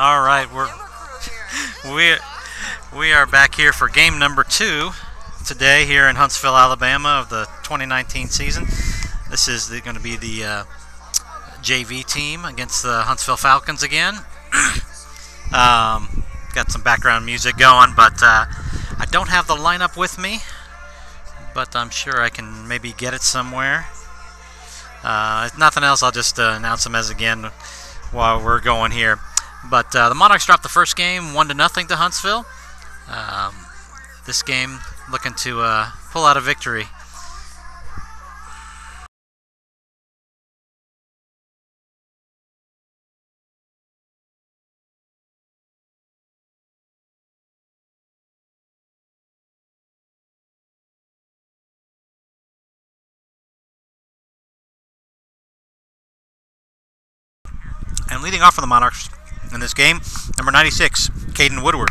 All right, we are back here for game number 2 today here in Huntsville, Alabama of the 2019 season. This is going to be the JV team against the Huntsville Falcons again. Got some background music going, but I don't have the lineup with me, but I'm sure I can maybe get it somewhere. If nothing else, I'll just announce them as again while we're going here. But the Monarchs dropped the first game 1-0 to Huntsville. This game looking to pull out a victory. And leading off for the Monarchs in this game, number 96, Caden Woodward.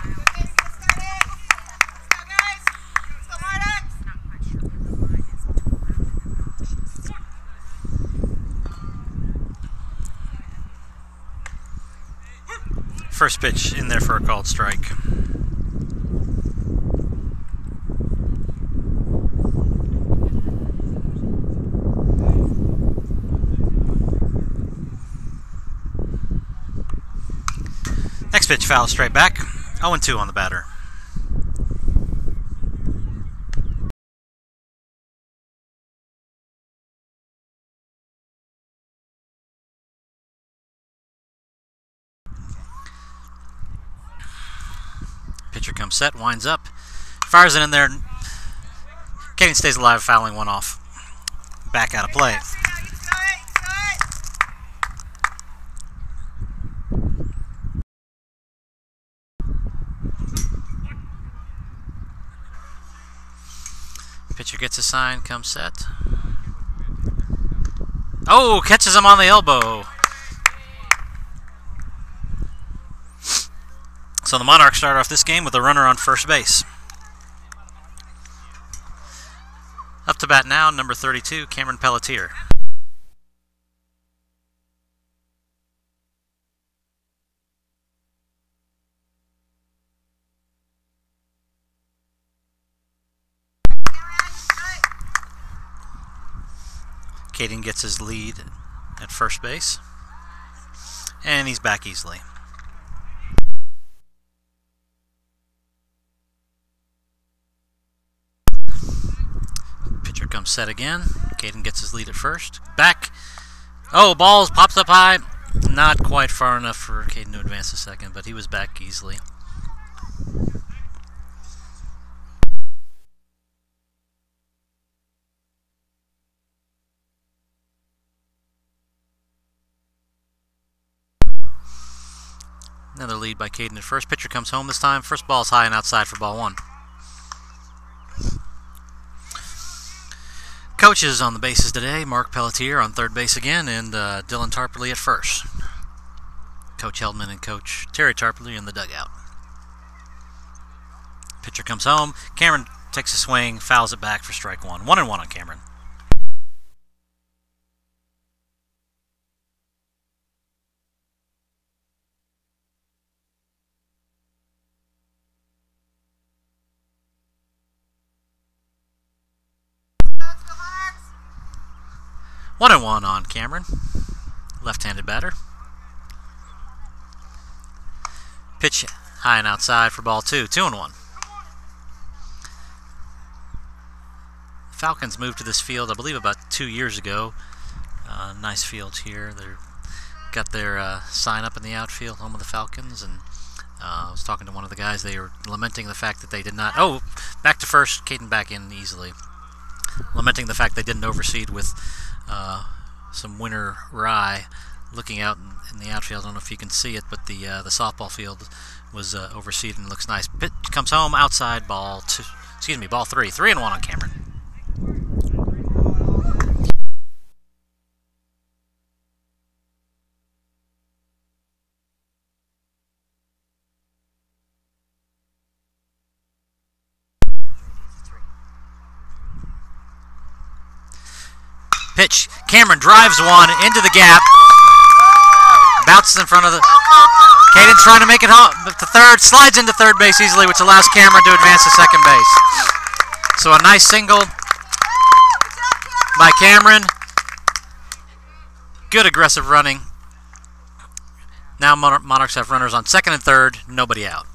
First pitch in there for a called strike. Next pitch, foul straight back. 0-2 on the batter. Pitcher comes set, winds up, fires it in there. Caden stays alive, fouling one off. Back out of play. Pitcher gets a sign, comes set. Oh, catches him on the elbow. So the Monarchs start off this game with a runner on first base. Up to bat now, number 32, Cameron Pelletier. Caden gets his lead at first base, and he's back easily. Pitcher comes set again. Caden gets his lead at first. Back. Oh, balls pops up high. Not quite far enough for Caden to advance a second, but he was back easily. Another lead by Caden at first. Pitcher comes home this time. First ball is high and outside for ball 1. Coaches on the bases today. Mark Pelletier on third base again, and Dylan Tarpley at first. Coach Heldman and Coach Terry Tarpley in the dugout. Pitcher comes home. Cameron takes a swing, fouls it back for strike 1. 1-1 on Cameron. One and one on Cameron, left-handed batter. Pitch high and outside for ball 2, 2-1. The Falcons moved to this field, I believe, about 2 years ago. Nice field here. They've got their sign up in the outfield, home of the Falcons, and I was talking to one of the guys. They were lamenting the fact that they did not. Oh, back to first. Caden back in easily. Lamenting the fact they didn't overseed with some winter rye. Looking out in the outfield, I don't know if you can see it, but the softball field was overseeded and looks nice. Pitch comes home outside, ball 2. Excuse me, ball 3. 3-1 on Cameron. Pitch. Cameron drives one into the gap. Bounces in front of the Caden's trying to make it home to third, slides into third base easily, which allows Cameron to advance to second base. So a nice single by Cameron. Good aggressive running. Now Monarchs have runners on second and third, nobody out.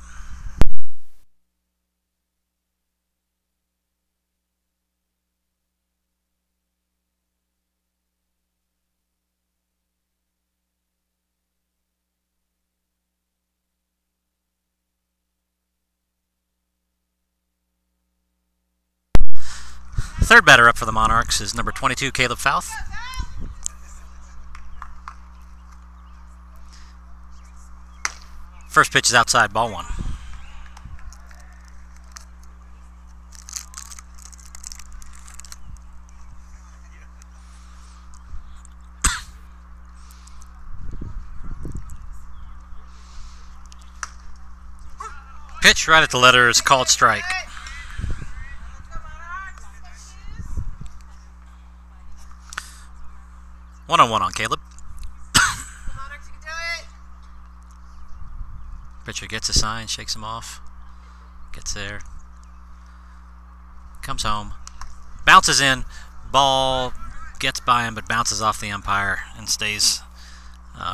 Third batter up for the Monarchs is number 22, Caleb Fouth. First pitch is outside, ball one. Pitch right at the letters, called strike. One-on-one on Caleb. Pitcher gets a sign, shakes him off, gets there, comes home, bounces in, ball gets by him but bounces off the umpire and stays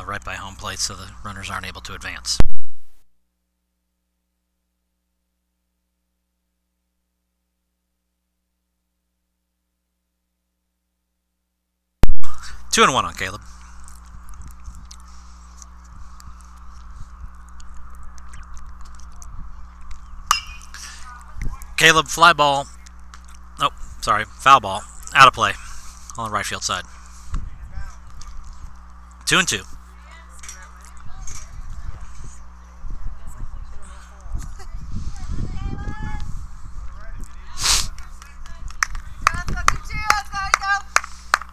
right by home plate so the runners aren't able to advance. Two and one on Caleb. Caleb, fly ball. Oh, sorry, foul ball. Out of play on the right field side. 2-2.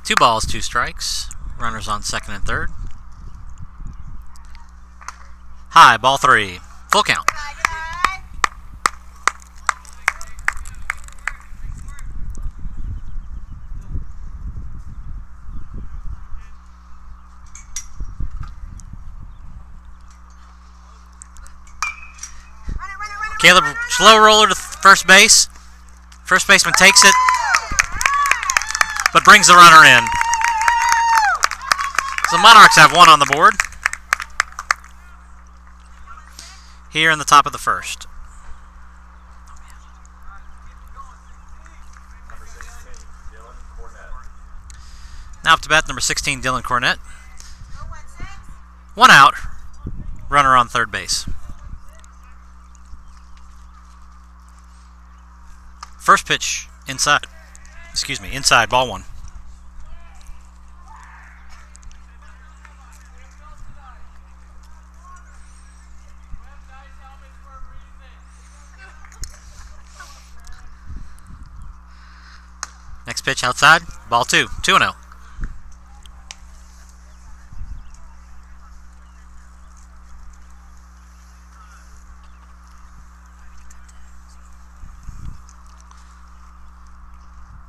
Two balls, two strikes. Runners on second and third. High, ball three. Full count. Caleb, slow roller to first base. First baseman takes it, but brings the runner in. So the Monarchs have one on the board here in the top of the first. Now up to bat, number 16, Dylan Cornett. One out, runner on third base. First pitch inside, inside, ball one. Next pitch outside, ball two, 2-0.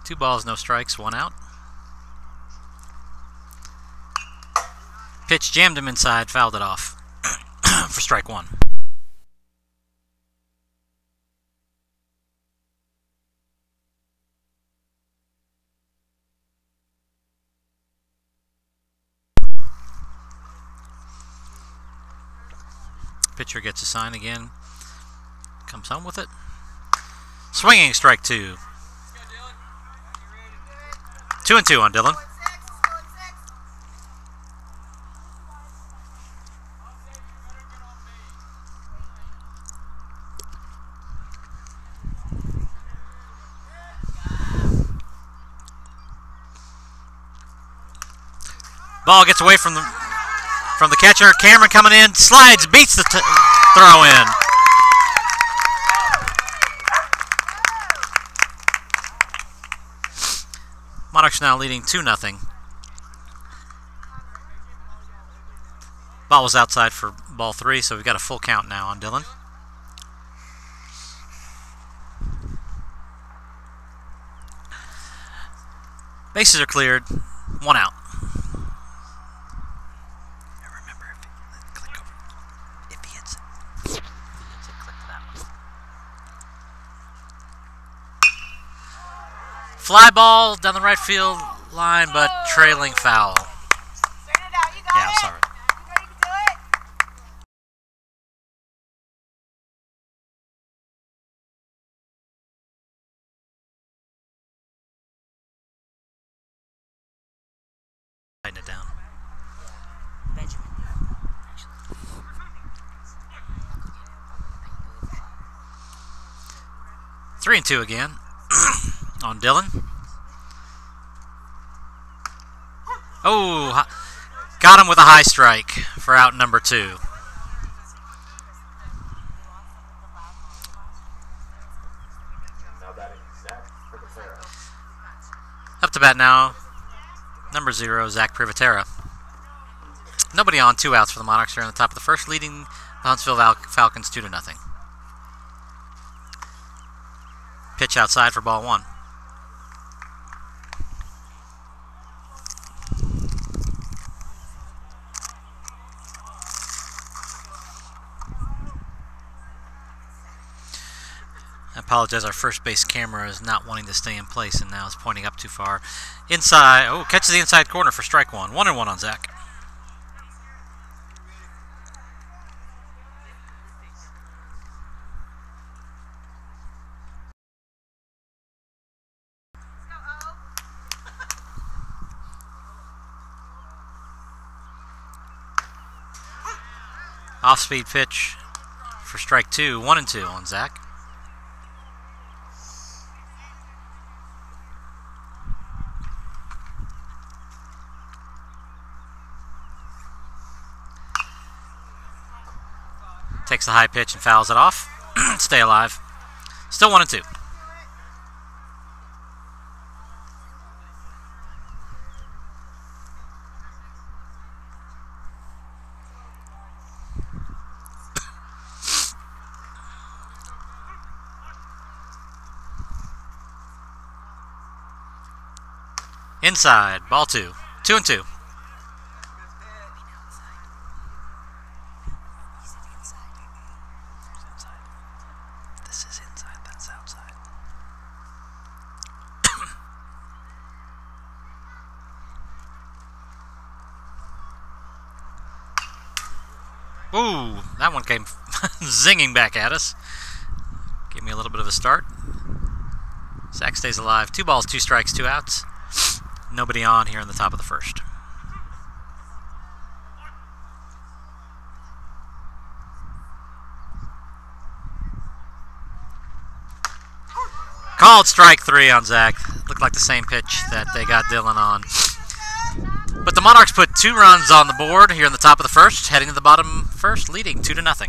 Two balls, no strikes, one out. Pitch jammed him inside, fouled it off for strike one. Pitcher gets a sign again, comes home with it. Swinging, strike two. 2-2 on Dylan. Ball gets away from the catcher. Cameron coming in, slides, beats the throw in. Monarchs now leading 2-0. Ball was outside for ball three, so we've got a full count now on Dylan. Bases are cleared, one out. Remember, if Fly ball down the right field line, but trailing foul. Yeah, I'm sorry. Tighten it down. 3-2 again on Dylan. Oh, got him with a high strike for out number 2. Up to bat now, number 0, Zach Privatera. Nobody on, 2 outs for the Monarchs here on the top of the first, leading the Huntsville Falcons 2-0. Pitch outside for ball 1. I apologize, our first base camera is not wanting to stay in place and now is pointing up too far. Inside, oh, catches the inside corner for strike 1. 1-1 on Zach. Off-speed pitch for strike 2. 1-2 on Zach. Takes the high pitch and fouls it off. Stay alive. Still 1-2. Inside, ball 2. 2-2. This is inside, that's outside. Ooh, that one came zinging back at us. Gave me a little bit of a start. Zach stays alive. 2 balls, 2 strikes, 2 outs. Nobody on here in the top of the first. Called strike 3 on Zach. Looked like the same pitch that they got Dylan on. But the Monarchs put 2 runs on the board here in the top of the first, heading to the bottom first, leading 2-0.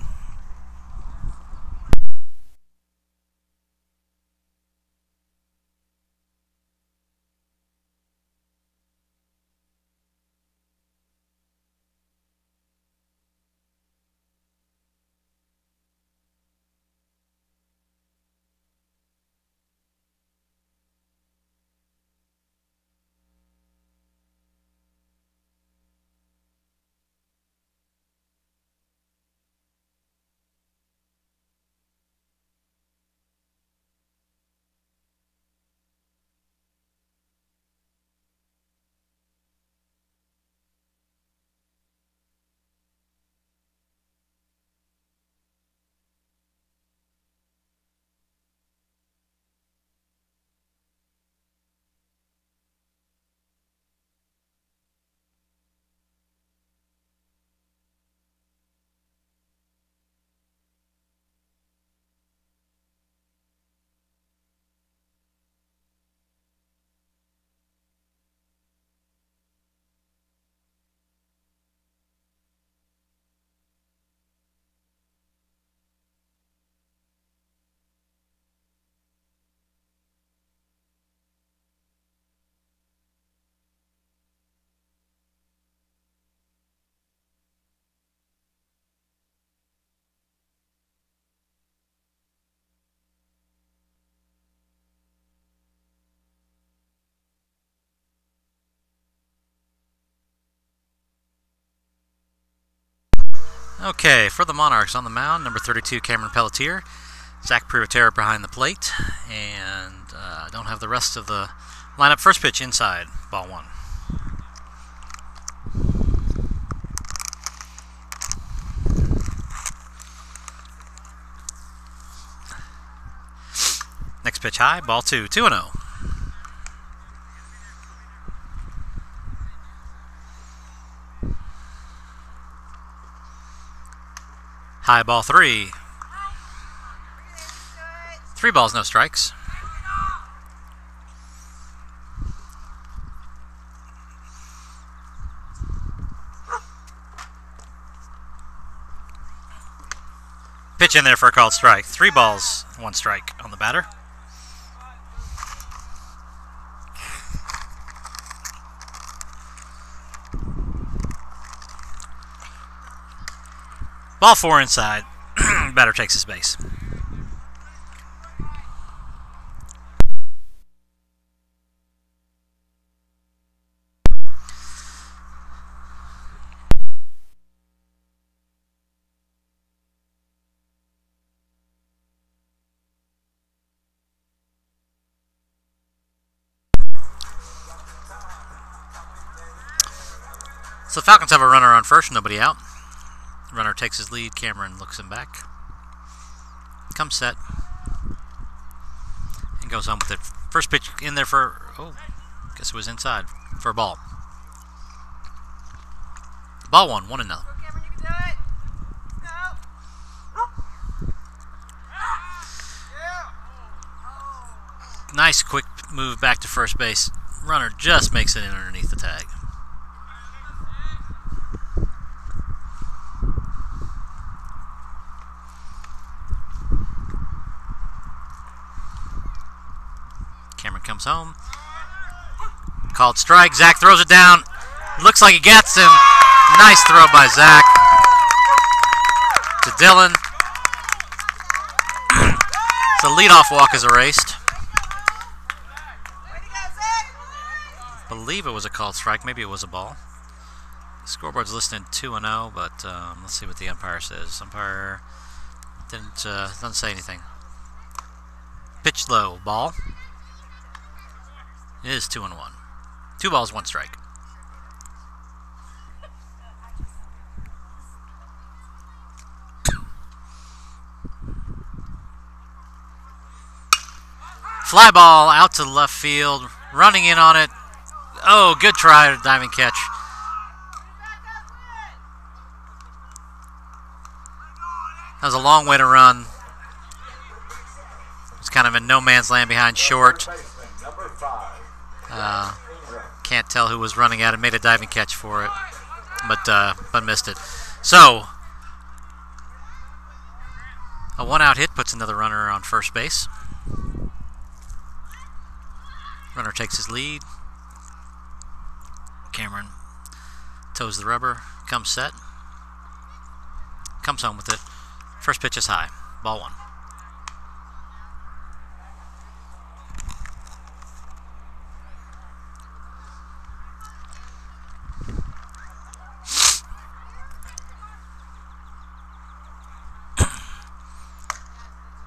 Okay, for the Monarchs on the mound, number 32, Cameron Pelletier. Zach Privatera behind the plate, and don't have the rest of the lineup. First pitch inside, ball one. Next pitch high, ball two, 2-0. High ball three. 3 balls, no strikes. Pitch in there for a called strike. 3 balls, 1 strike on the batter. Ball 4 inside. Batter takes his base. So the Falcons have a runner on first, nobody out. Runner takes his lead. Cameron looks him back. Comes set. And goes home with it. First pitch in there for, oh, guess it was inside for a ball. Ball 1, 1-0. Cameron, you can do it. Go. Nice quick move back to first base. Runner just makes it in underneath the tag. Cameron comes home. Called strike. Zach throws it down. Looks like he gets him. Nice throw by Zach to Dylan. The leadoff walk is erased. I believe it was a called strike. Maybe it was a ball. The scoreboard's listed 2-0, but let's see what the umpire says. Umpire doesn't say anything. Pitch low. Ball. It is 2-1. 2 balls, 1 strike. Fly ball out to left field. Running in on it. Oh, good try. Diving catch. That was a long way to run. It's kind of in no man's land behind short. Can't tell who was running at it. Made a diving catch for it, but missed it. So a 1-out hit puts another runner on first base. Runner takes his lead. Cameron toes the rubber. Comes set. Comes home with it. First pitch is high. Ball 1.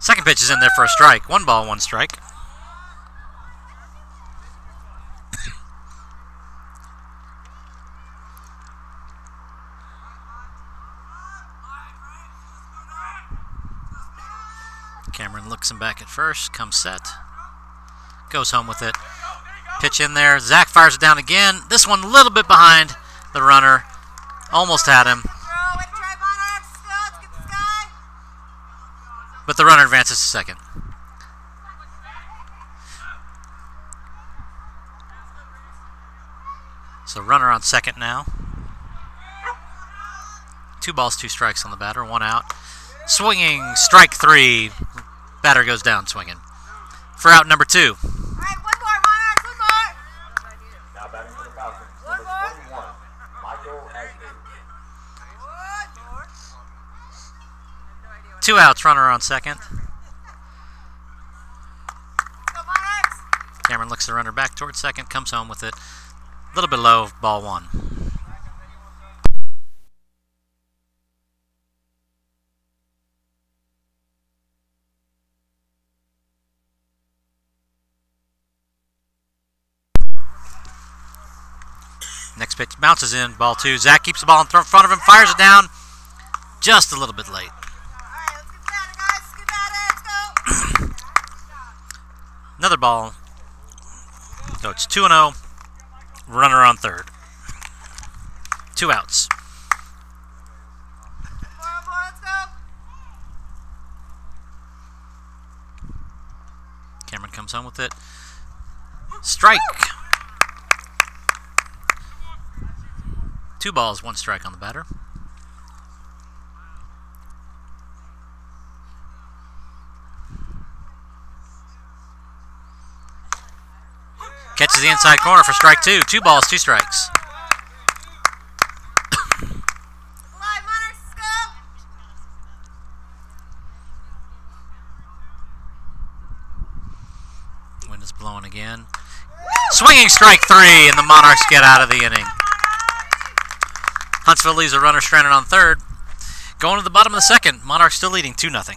Second pitch is in there for a strike. 1 ball, 1 strike. Cameron looks him back at first. Comes set. Goes home with it. Pitch in there. Zach fires it down again. This one a little bit behind the runner. Almost had him. But the runner advances to second. So runner on second now. 2 balls, 2 strikes on the batter. 1 out. Swinging, strike 3. Batter goes down swinging. For out number 2. All right, 1 more, Monarchs, 1 more. Now batting for the Falcons, number 21, Michael Agnew. 2 outs, runner on second. Go, Monarchs. Cameron looks the runner back towards second, comes home with it. A little bit low, ball 1. Next pitch bounces in, ball 2. Zach keeps the ball in front of him, fires it down just a little bit late. Alright, let's get at it, guys. Let's get at it. Let's go. Another ball. So it's 2-0. Runner on third. 2 outs. One more, let's go. Cameron comes home with it. Strike. 2 balls, 1 strike on the batter. Catches the inside corner for strike 2. 2 balls, 2 strikes. Alive, Monarchs, let's go. Wind is blowing again. Swinging strike 3, and the Monarchs get out of the inning. Huntsville leaves a runner stranded on third. Going to the bottom of the second, Monarchs still leading 2-0.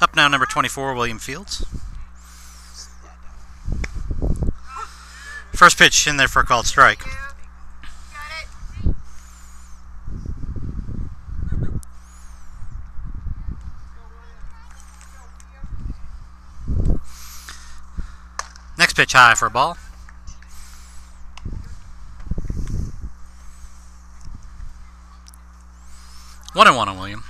Up now, number 24, William Fields. First pitch in there for a called strike. Got it. Next pitch high for a ball. 1-1 on William.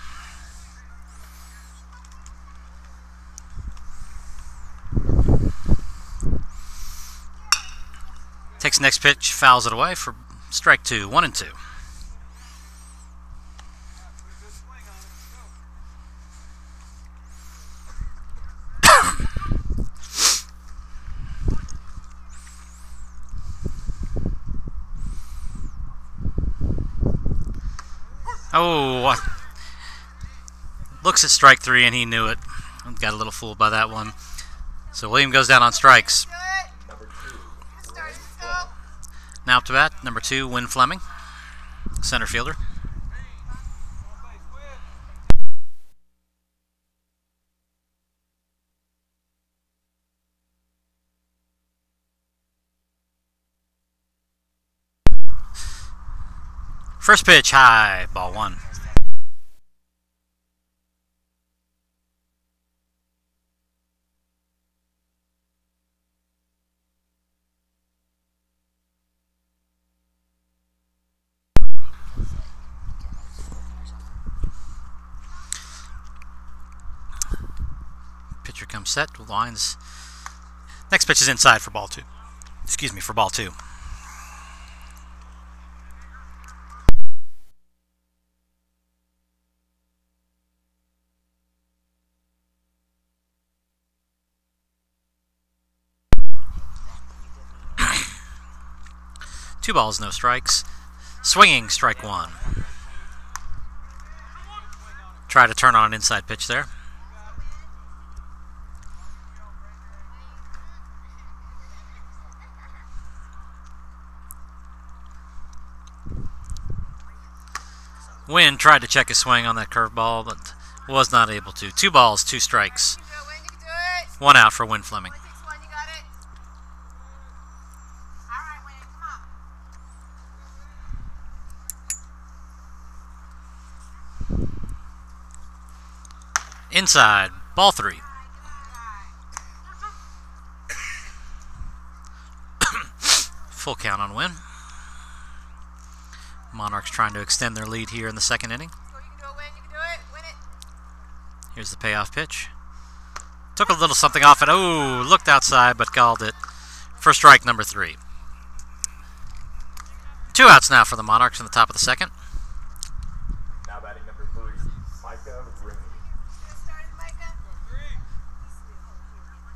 Takes next pitch, fouls it away for strike 2, 1-2. Oh, looks at strike 3 and he knew it. Got a little fooled by that one. So William goes down on strikes. Now up to bat, number 2, Win Fleming, center fielder. First pitch high, ball 1. comes set, lines. Next pitch is inside for ball 2. Excuse me, for ball 2. Two balls, no strikes. Swinging, strike 1. Try to turn on an inside pitch there. Wynn tried to check his swing on that curveball, but was not able to. 2 balls, 2 strikes. You can do it, Wynn. You can do it. 1 out for Wynn Fleming. Only takes one. You got it. All right, Wynn. Come on. Inside, ball 3. Full count on Wynn. Monarchs trying to extend their lead here in the second inning. You can do it, Wynn. You can do it. Win it. Here's the payoff pitch. Took a little something off it. Oh, looked outside but called it for strike number 3. 2 outs now for the Monarchs in the top of the second. Now batting number 3, Micah Ring. Get started, Micah.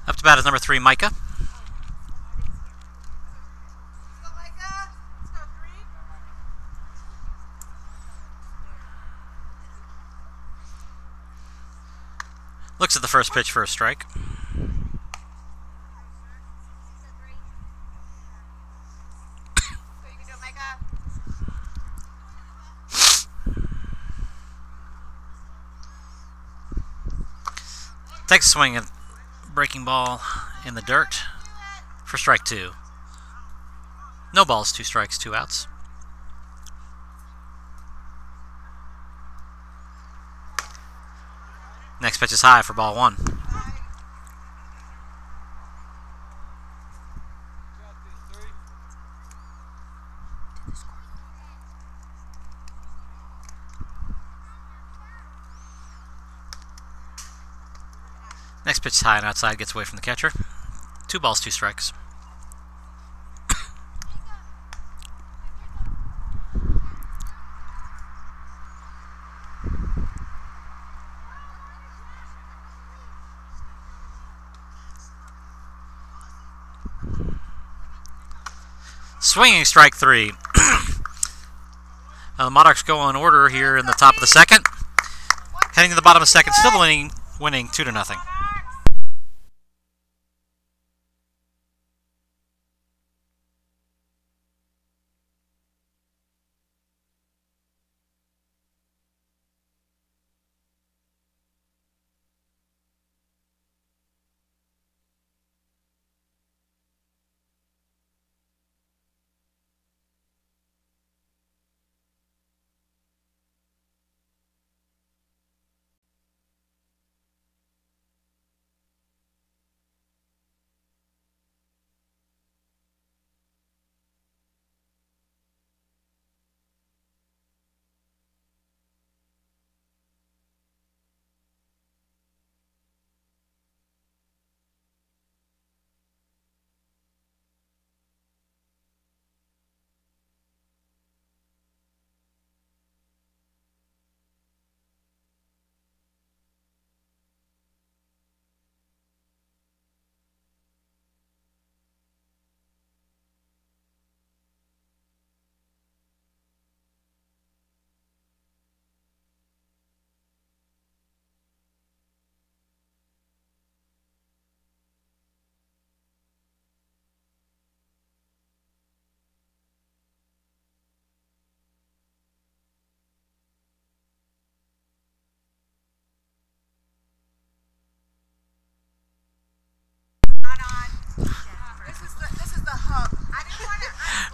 Up to bat is number 3, Micah. Let's go, Micah. Let's go, 3. Looks at the first pitch for a strike. You can do it, Micah. Takes a swing at breaking ball in the dirt for strike 2. No balls, 2 strikes, 2 outs. Next pitch is high for ball 1. Next pitch is high and outside, gets away from the catcher. 2 balls, 2 strikes. Swinging, strike 3. The Monarchs go in order here in the top of the second. Heading to the bottom of the second, still winning 2-0.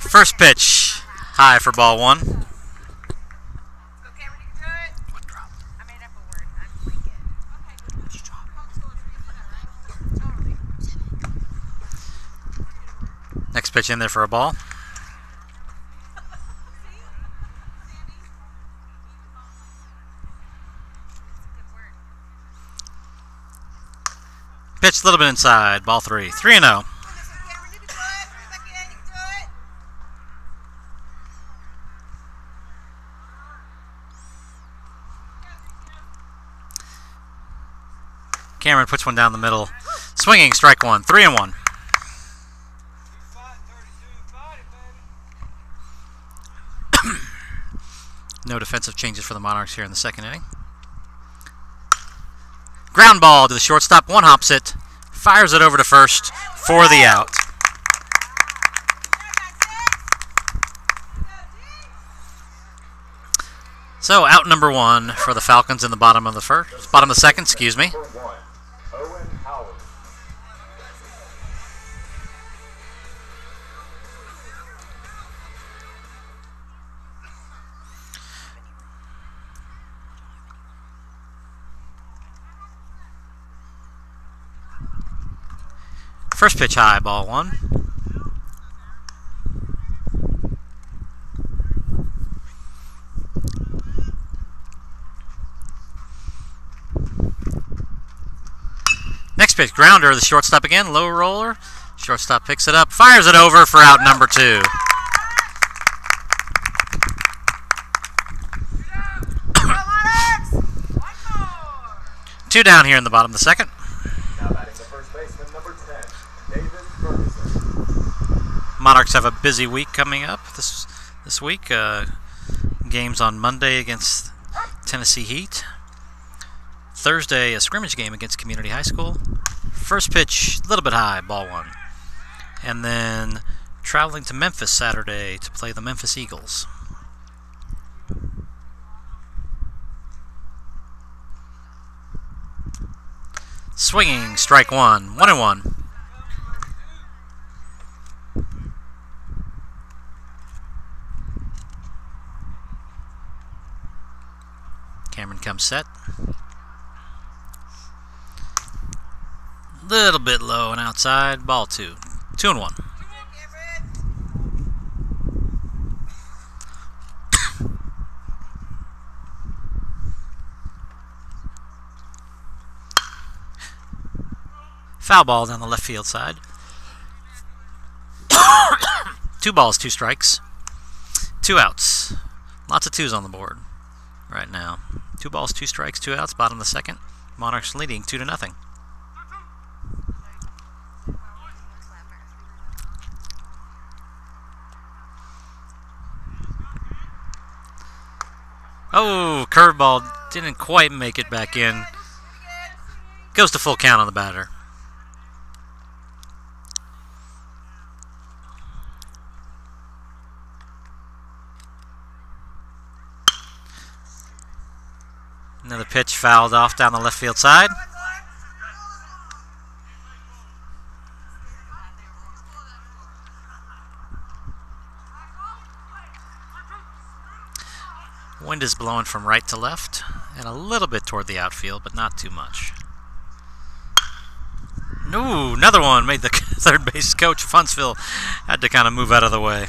First pitch, high for ball 1. Okay, when you can do it. What drop? I made up a word. I'm blanket. Okay. What'd you drop? Totally. Next pitch in there for a ball. pitch, a little bit inside. Ball 3. 3-0. Cameron puts one down the middle. Swinging, strike 1. 3-1. No defensive changes for the Monarchs here in the second inning. Ground ball to the shortstop. One hops it. Fires it over to first for the out. So out number 1 for the Falcons in the bottom of the second, excuse me. First pitch high, ball 1. Next pitch, grounder, the shortstop again, low roller. Shortstop picks it up, fires it over for out number 2. Two down here in the bottom of the second. Monarchs have a busy week coming up this week. Games on Monday against Tennessee Heat. Thursday, a scrimmage game against Community High School. First pitch, a little bit high, ball 1. And then traveling to Memphis Saturday to play the Memphis Eagles. Swinging, strike 1. 1-1. Cameron comes set. Little bit low and outside. Ball 2. 2-1. Foul ball down the left field side. 2 balls, 2 strikes. 2 outs. Lots of 2s on the board right now. 2 balls, 2 strikes, 2 outs, bottom of the second. Monarchs leading 2-0. Oh, curveball didn't quite make it back in. Goes to full count on the batter. Another pitch fouled off down the left field side. Wind is blowing from right to left and a little bit toward the outfield, but not too much. No, another one made the third base coach of Huntsville had to kind of move out of the way.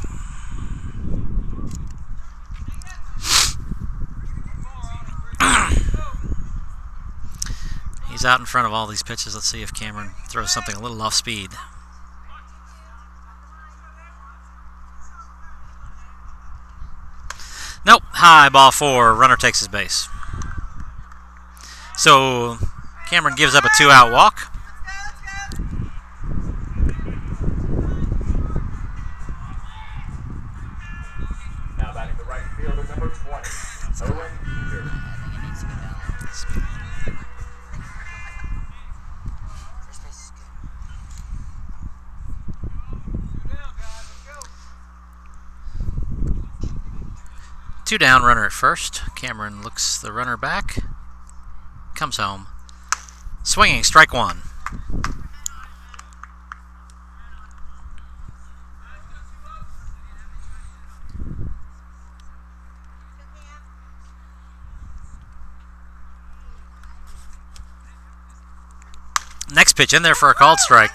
He's out in front of all these pitches. Let's see if Cameron throws something a little off speed. Nope, high, ball 4. Runner takes his base. So Cameron gives up a 2-out walk. Now batting the right fielder, number 20, Owen Peter. 2 down, runner at first. Cameron looks the runner back. Comes home. Swinging, strike 1. Next pitch in there for a called strike.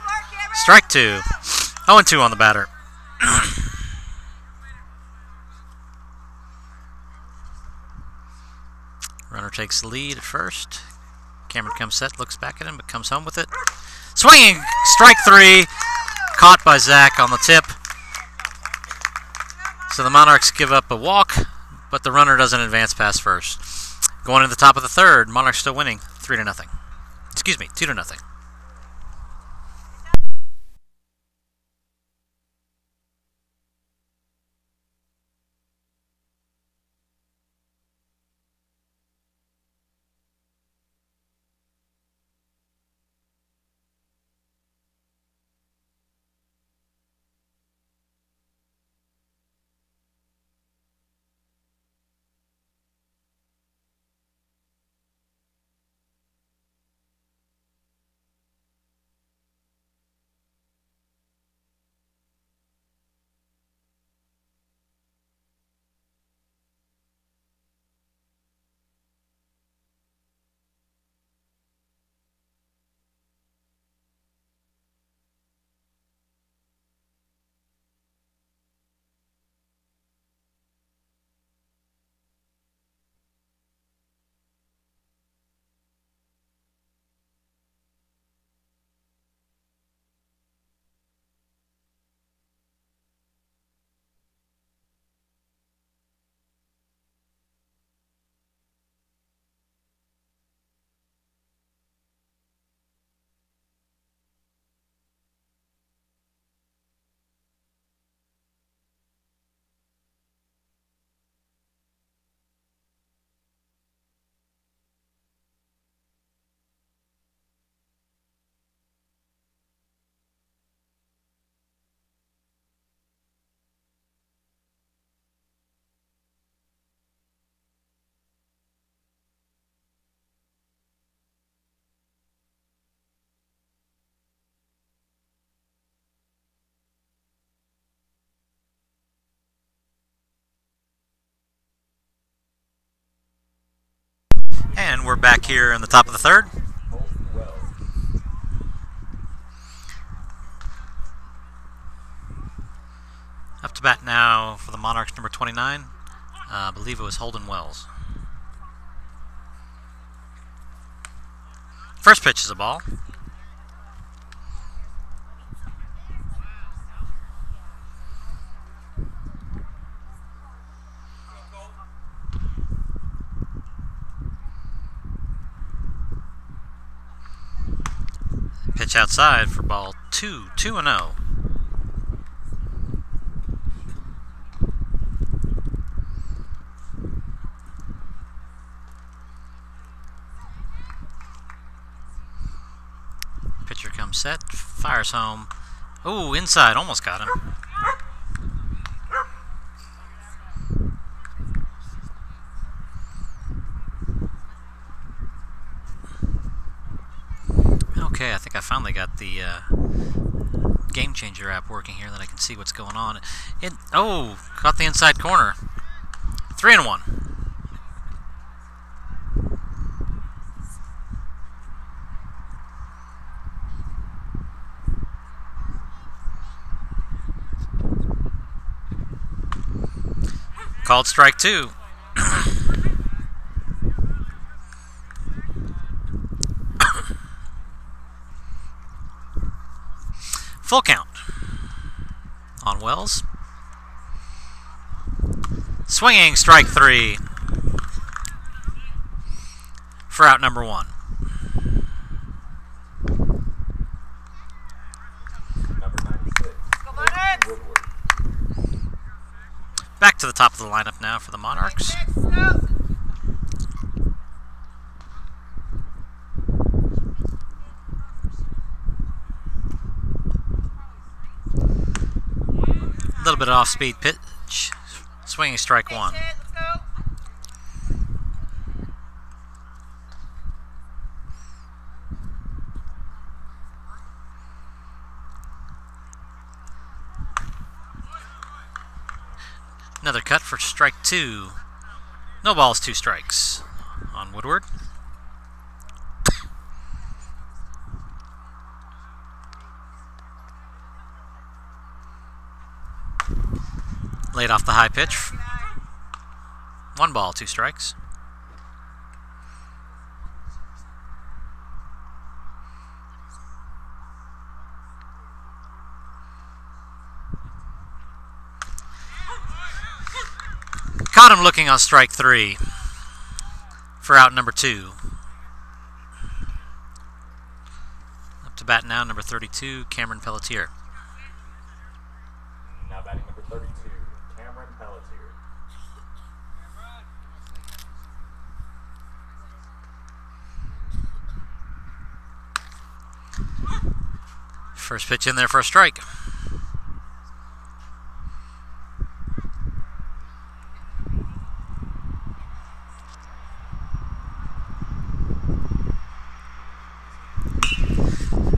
Strike 2. 0-2 on the batter. Runner takes the lead at first. Cameron comes set, looks back at him, but comes home with it. Swinging, strike 3, caught by Zach on the tip. So the Monarchs give up a walk, but the runner doesn't advance past first. Going to the top of the third, Monarchs still winning 3-0. Excuse me, 2-0. And we're back here in the top of the third. Up to bat now for the Monarchs, number 29. I believe it was Holden Wells. First pitch is a ball. Pitch outside for ball 2, 2-0. Pitcher comes set, fires home. Oh, inside, almost got him. Okay, I think I finally got the Game Changer app working here that I can see what's going on. Oh, caught the inside corner. 3-1. Called strike 2. Full count on Wells. Swinging strike 3 for out number 1. Number 96. Go Monarchs! Back to the top of the lineup now for the Monarchs. A little bit of off-speed pitch. Swinging strike 1. Let's go. Another cut for strike 2. No balls, 2 strikes on Woodward. Laid off the high pitch. 1 ball, 2 strikes. Got him looking on strike 3 for out number 2. Up to bat now, number 32, Cameron Pelletier. Now batting number 32, Cameron Pelletier. First pitch in there for a strike.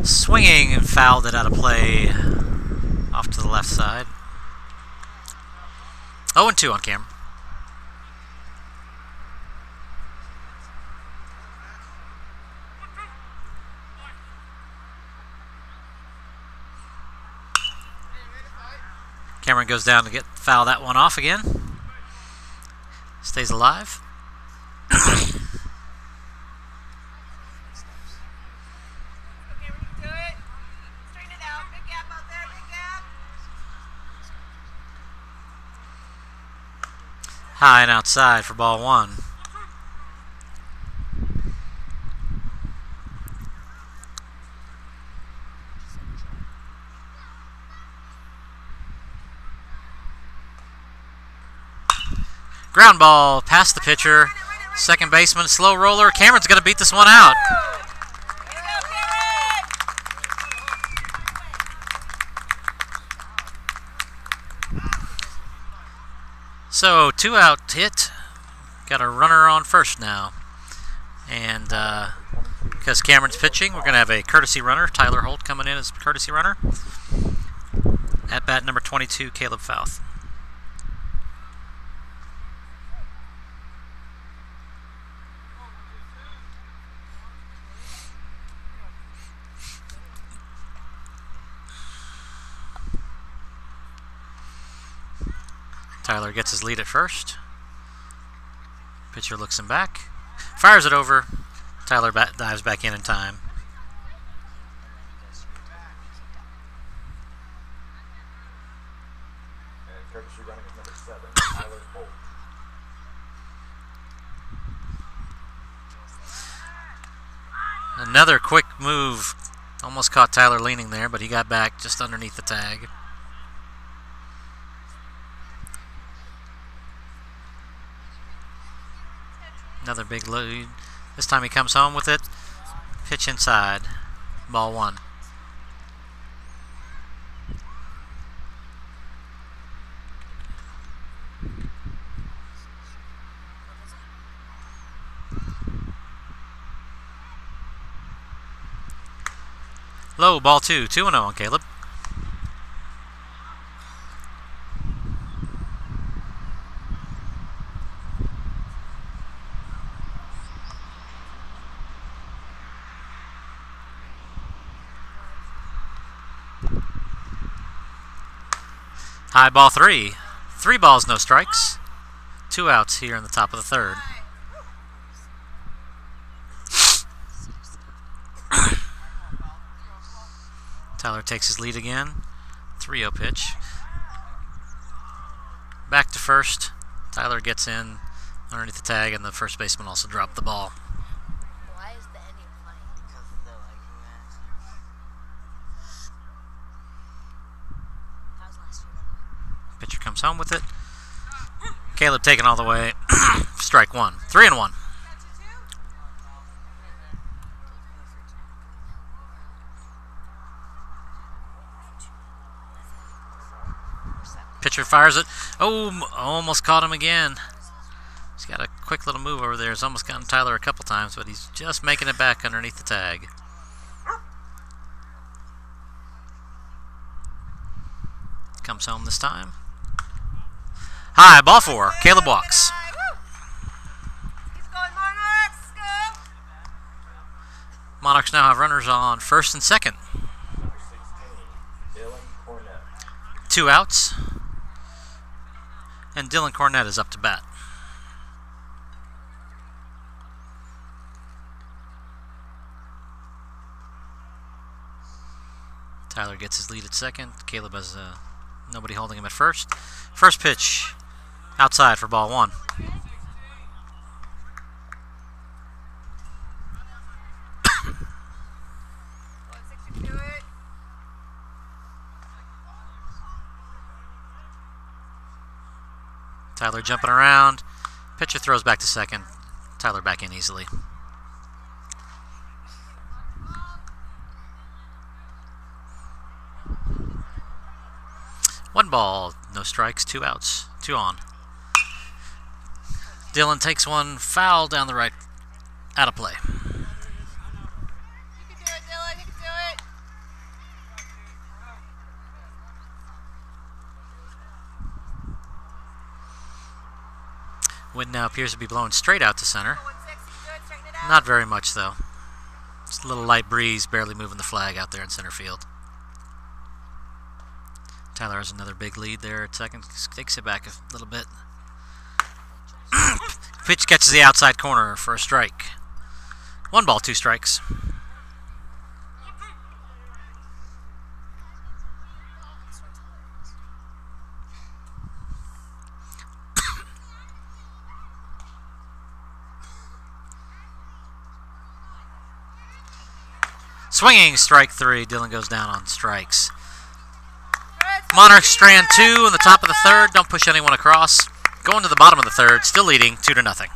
Swinging and fouled it out of play off to the left side. 0-2 on Cameron. Cameron goes down to foul that one off again. Stays alive. High and outside for ball 1. Ground ball past the pitcher. Second baseman, slow roller. Cameron's going to beat this one out. So 2 out hit. Got a runner on first now. And because Cameron's pitching, we're going to have a courtesy runner. Tyler Holt coming in as courtesy runner. At bat number 22, Caleb Fouth. Tyler gets his lead at first. Pitcher looks him back. Fires it over. Tyler dives back in time. And courtesy running is number 7, Tyler Holt. Another quick move. Almost caught Tyler leaning there, but he got back just underneath the tag. Another big lead. This time he comes home with it. Pitch inside. Ball 1. Low, ball 2. 2-0 on Caleb. High ball 3. 3 balls, no strikes. 2 outs here in the top of the 3rd. Tyler takes his lead again. 3-0 pitch. Back to first. Tyler gets in underneath the tag, and the first baseman also dropped the ball. Why is the ending funny? Because of the that was last year. Pitcher comes home with it. Caleb taking all the way. Strike 1. 3-1. Pitcher fires it. Oh, almost caught him again. He's got a quick little move over there. He's almost gotten Tyler a couple times, but he's just making it back underneath the tag. Comes home this time. High, ball 4. Caleb walks. Keep going, Monarchs. Go. Monarchs now have runners on first and second. Number 16, Dylan Cornett. 2 outs. And Dylan Cornett is up to bat. Tyler gets his lead at second. Caleb has nobody holding him at first. First pitch Outside for ball one. Tyler jumping around. Pitcher throws back to second. Tyler back in easily. One ball, no strikes, 2 outs, 2 on. Dylan takes one, foul down the right, out of play. You can do it, Dylan. You can do it. Wind now appears to be blowing straight out to center. 1-6, you can do it. Straighten it out. Not very much, though. Just a little light breeze, barely moving the flag out there in center field. Tyler has another big lead there at second. Takes it back a little bit. Pitch catches the outside corner for a strike. 1 ball, 2 strikes. Swinging, strike 3. Dylan goes down on strikes. Monarchs strand 2 in the top of the third. Don't push anyone across. Going to the bottom of the third, still leading 2-0.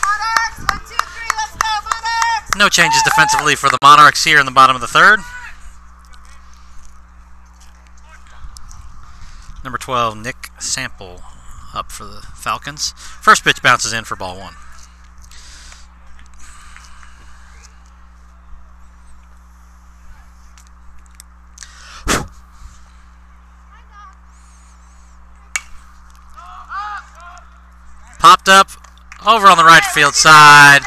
Monarchs, 1, 2, 3, let's go, Monarchs! No changes defensively for the Monarchs here in the bottom of the third. Number 12, Nick Sample, up for the Falcons. First pitch bounces in for ball 1. Popped up over on the right field side.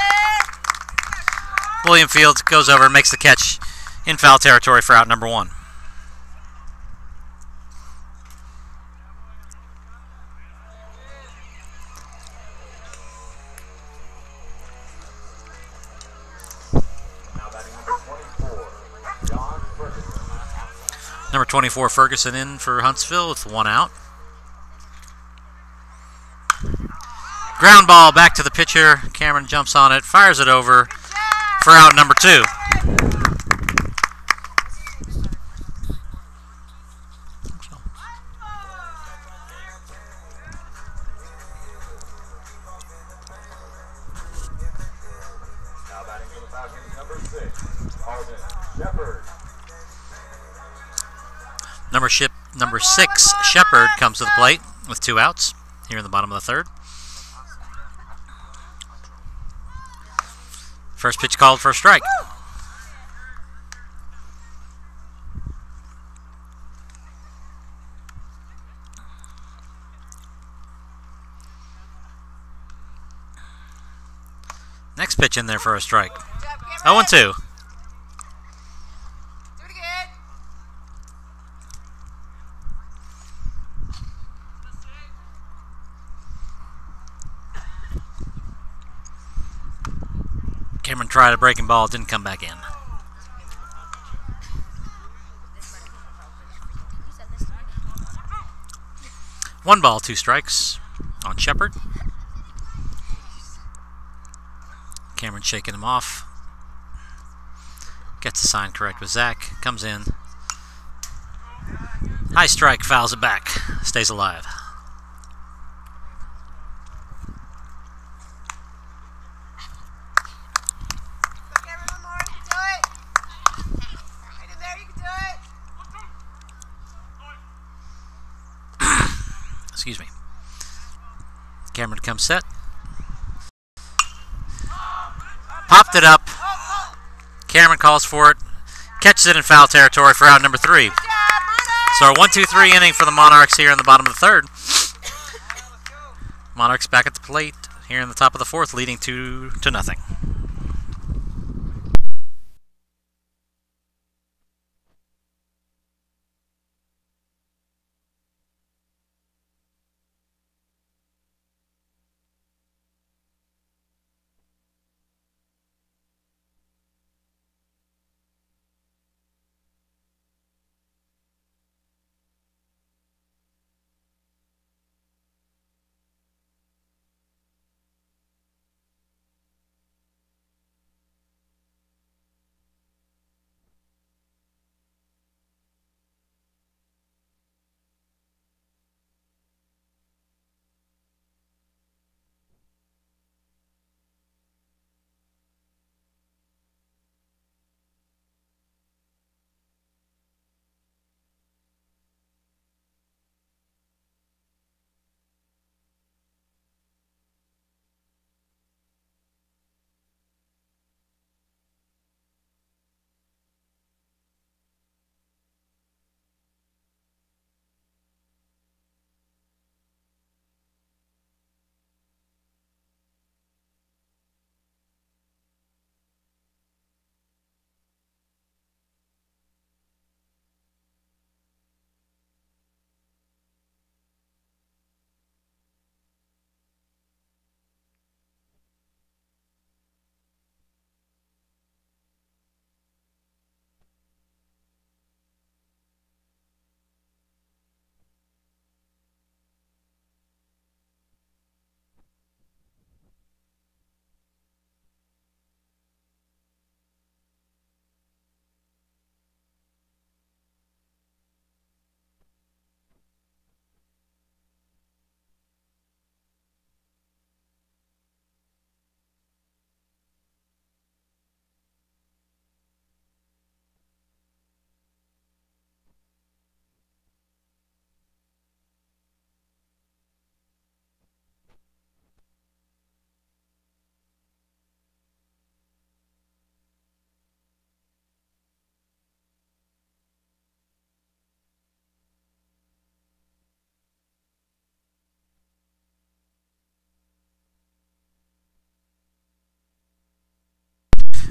William Fields goes over and makes the catch in foul territory for out number 1. Number 24, Ferguson in for Huntsville with 1 out. Ground ball back to the pitcher. Cameron jumps on it, fires it over for out number 2. Now batting for the Falcons, number 6, Shepard. Number 6, Shepard comes to the plate with 2 outs here in the bottom of the third. First pitch called for a strike. Next pitch in there for a strike. Good job, 0-2. Do it again. Cameron tried a breaking ball, didn't come back in. 1 ball, 2 strikes on Shepard. Cameron shaking him off. Gets the sign correct with Zach. Comes in. High strike, fouls it back. Stays alive. Go, Cameron, one more. You can do it. Right in there, you can do it. Excuse me. Cameron comes set. Popped it up. Cameron calls for it. Catches it in foul territory for out number 3. Good job, Monarchs. So our 1-2-3 inning for the Monarchs here in the bottom of the 3rd. Monarchs back at the plate here in the top of the 4th, leading 2-0.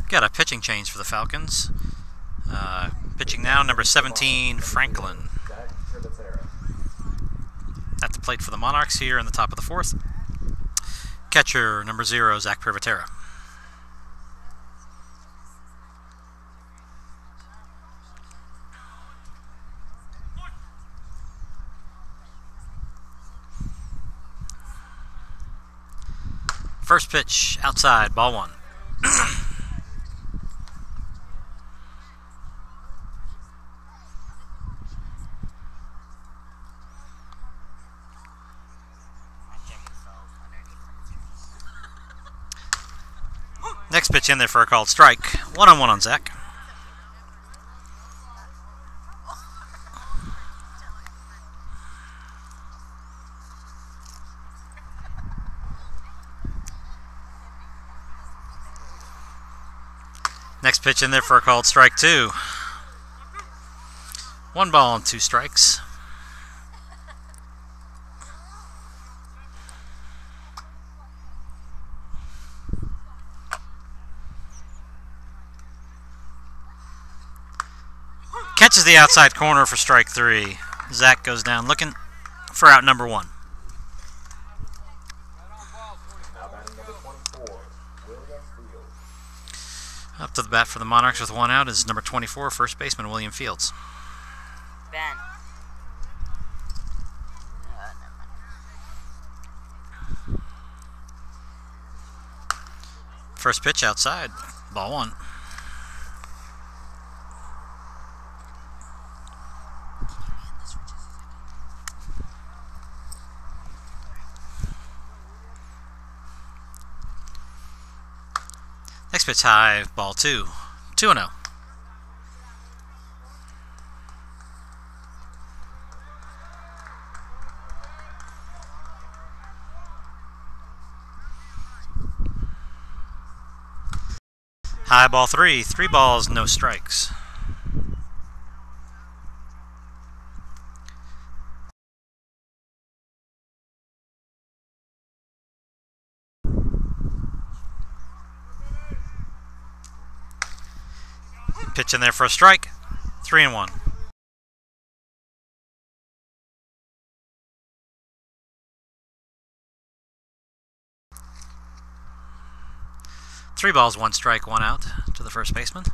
Got a pitching change for the Falcons. Pitching now, number 17, Franklin. At the plate for the Monarchs here in the top of the 4th. Catcher, number 0, Zach Privatera. First pitch, outside, ball 1. Next pitch in there for a called strike. 1-1 on Zach. Next pitch in there for a called strike 2. 1 ball and 2 strikes. Pitches the outside corner for strike 3. Zach goes down looking for out number 1. Now batting number 24, William Fields. Up to the bat for the Monarchs with 1 out is number 24, first baseman William Fields. Ben. First pitch outside, ball 1. Next pitch high, ball 2. 2-0. High, ball 3. 3 balls, no strikes. Pitch in there for a strike. 3-1. Three balls, 1 strike, 1 out to the first baseman.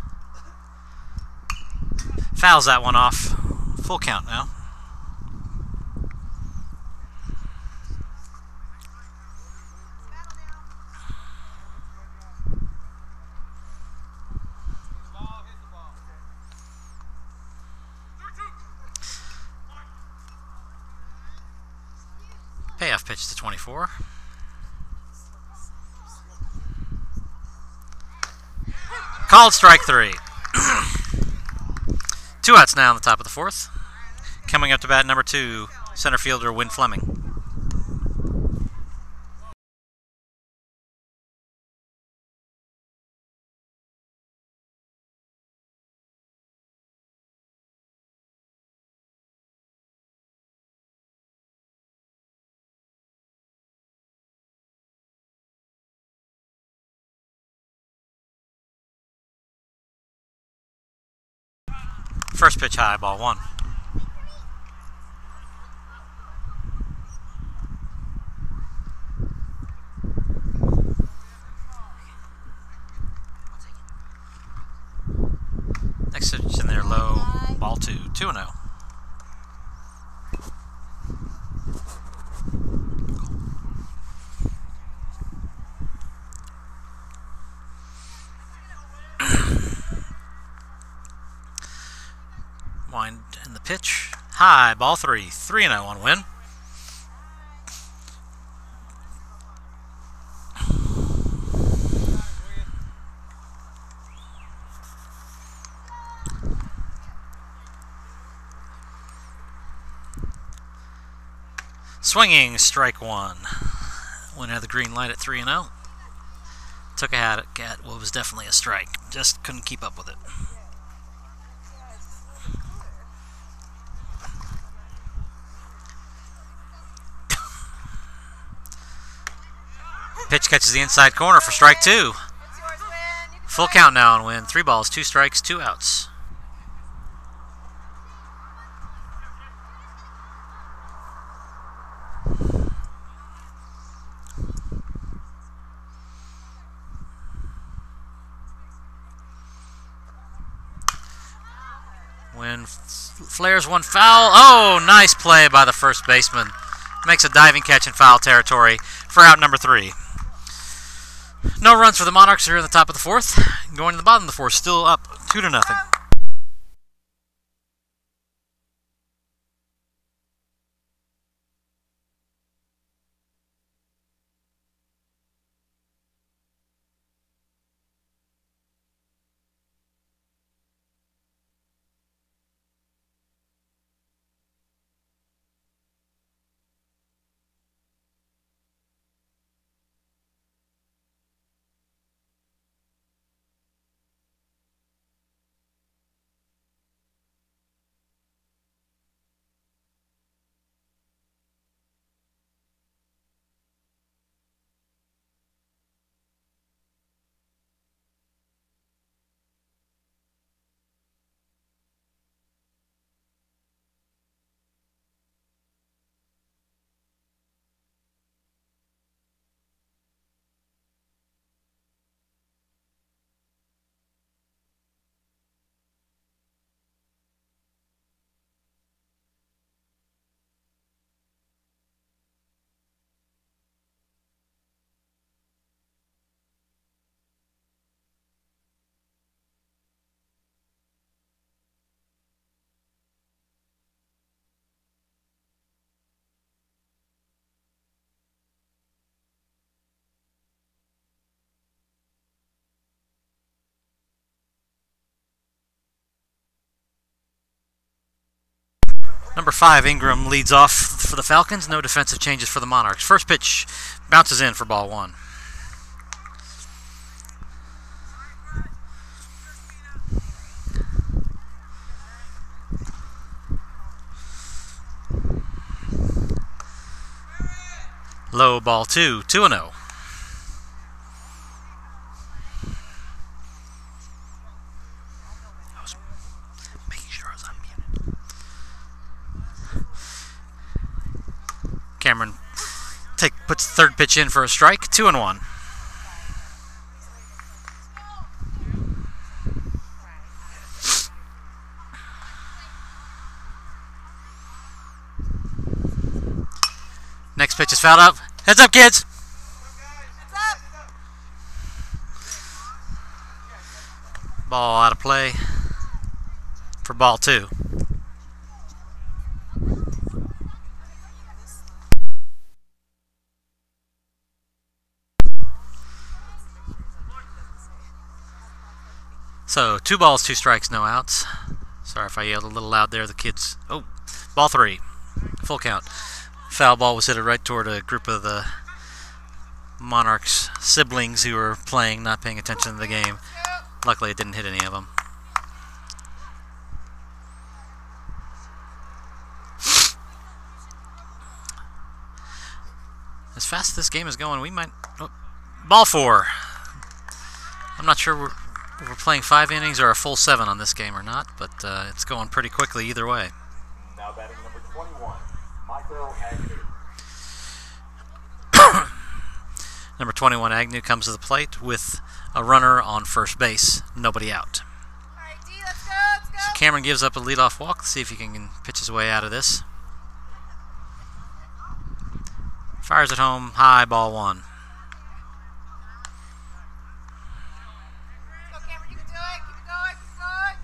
Fouls that one off. Full count now. Payoff pitch to 24. Called strike 3. 2 outs now on the top of the 4th. Coming up to bat number 2, center fielder Win Fleming. First pitch high, ball 1. Next pitch in there low, ball 2. 2-0. Wind in the pitch. High, ball 3. 3-0 on Win. Swinging, strike 1. Win had the green light at 3-0. Took a hat at what was definitely a strike. Just couldn't keep up with it. Pitch catches the inside corner for strike 2. Full count now on Win. 3 balls, 2 strikes, 2 outs. Win flares one foul. Oh, nice play by the first baseman. Makes a diving catch in foul territory for out number 3. No runs for the Monarchs here in the top of the 4th. Going to the bottom of the 4th, still up 2-0. Number 5, Ingram leads off for the Falcons. No defensive changes for the Monarchs. First pitch bounces in for ball 1. Low, ball 2, 2-0. I was making sure I was unmuted. Cameron puts the third pitch in for a strike, 2-1. Next pitch is fouled up. Heads up, kids. Ball out of play for ball 2. So 2 balls, 2 strikes, no outs. Sorry if I yelled a little loud there. The kids. Oh, ball 3. Full count. Foul ball was hit right toward a group of the Monarchs siblings who were playing, not paying attention to the game. Luckily, it didn't hit any of them. As fast as this game is going, we might... Oh, ball 4. I'm not sure we're playing 5 innings or a full 7 on this game or not, but it's going pretty quickly either way. Now batting number 21, Michael Agnew. Number 21, Agnew, comes to the plate with a runner on first base, nobody out. All right, D, let's go, let's go. So Cameron gives up a leadoff walk. Let's see if he can pitch his way out of this. Fires at home, high, ball 1. Go, Cameron, you can do it. Keep it going, keep it going.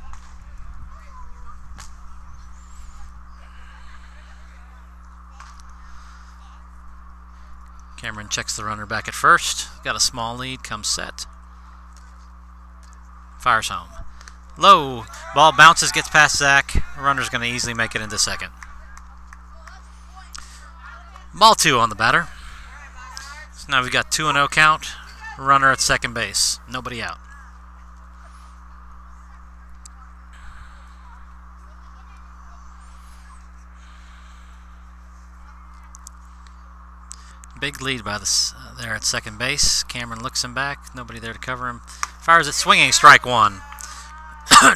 Cameron checks the runner back at first. Got a small lead, comes set. Fires home. Low. Ball bounces, gets past Zach. The runner's going to easily make it into second. Ball 2 on the batter. So now we've got 2-0 count. Runner at second base. Nobody out. Big lead by there at second base. Cameron looks him back. Nobody there to cover him. Fires it swinging. Strike 1.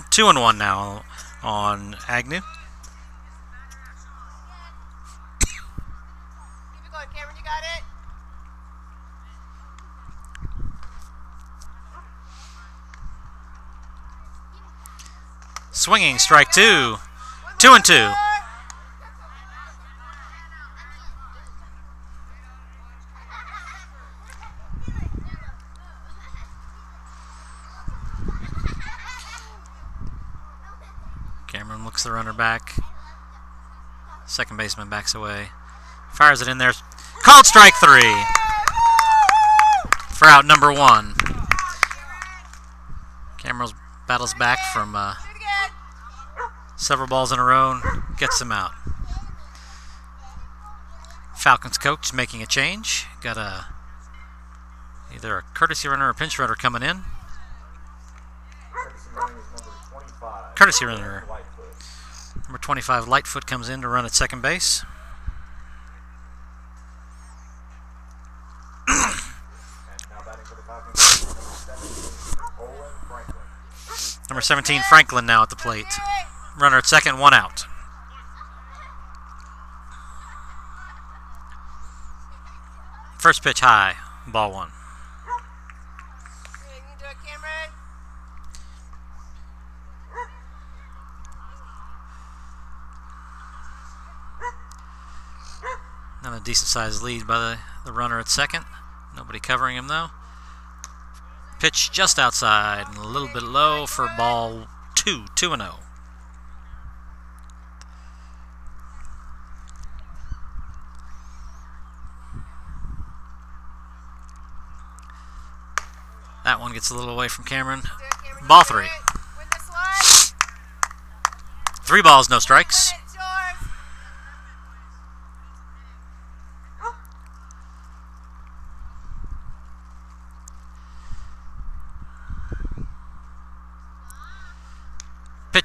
2-1 now on Agnew. Keep it going, Cameron, you got it. Swinging. Strike 2. 2-2. Cameron looks the runner back. Second baseman backs away. Fires it in there. Called strike 3 for out number 1. Cameron battles back from several balls in a row and gets them out. Falcons coach making a change. Got either a courtesy runner or a pinch runner coming in. Courtesy runner. Number 25, Lightfoot, comes in to run at second base. Number 17, Franklin, now at the plate. Runner at second, 1 out. First pitch high, ball 1. You can do it, Cameron. Another decent-sized lead by the runner at second. Nobody covering him, though. Pitch just outside and a little bit low for ball 2, 2-0. That one gets a little away from Cameron. Ball 3. 3 balls, no strikes.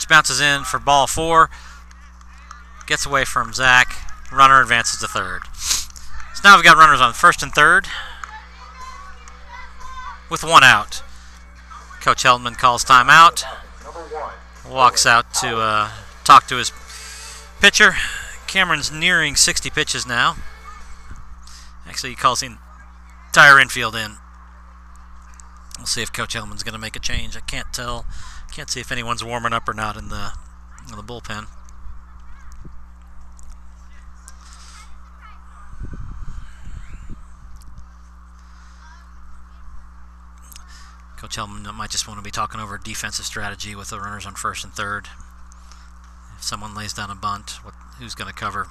Pitch bounces in for ball 4. Gets away from Zach. Runner advances to third. So now we've got runners on first and third with 1 out. Coach Heldman calls timeout. Walks out to talk to his pitcher. Cameron's nearing 60 pitches now. Actually, he calls the entire infield in. We'll see if Coach Heldman's going to make a change. I can't tell. Can't see if anyone's warming up or not in the bullpen. Coach Heldman might just want to be talking over defensive strategy with the runners on first and third. If someone lays down a bunt, who's going to cover?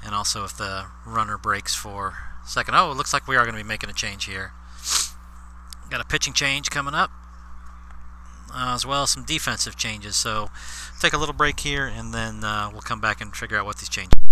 And also if the runner breaks for second. Oh, it looks like we are going to be making a change here. Got a pitching change coming up, as well as some defensive changes. So take a little break here, and then we'll come back and figure out what these changes are.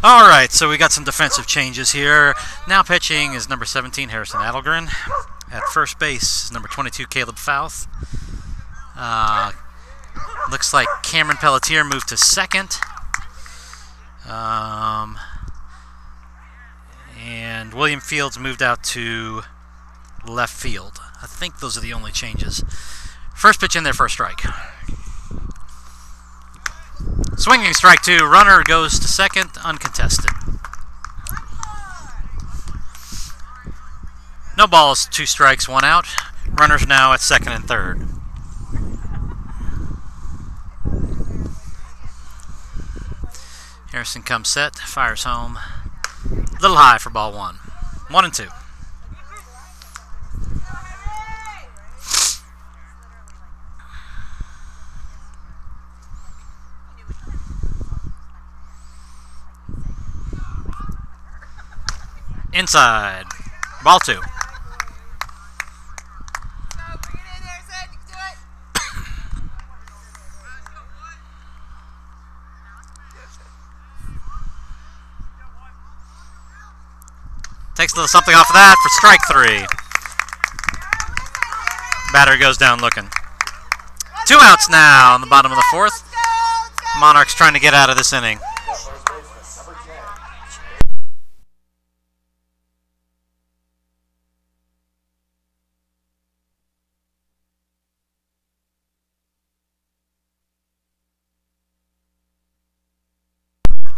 All right, so we got some defensive changes here. Now pitching is number 17, Harrison Adelgren. At first base is number 22, Caleb Fouth. Looks like Cameron Pelletier moved to second. And William Fields moved out to left field. I think those are the only changes. First pitch in there for a strike. Swinging strike 2. Runner goes to second, uncontested. No balls, 2 strikes, 1 out. Runners now at second and third. Harrison comes set, fires home. A little high for ball 1. 1 and 2. Inside. Ball 2. Takes a little something off of that for strike 3. Batter goes down looking. 2 outs now on the bottom of the 4th. Monarchs trying to get out of this inning.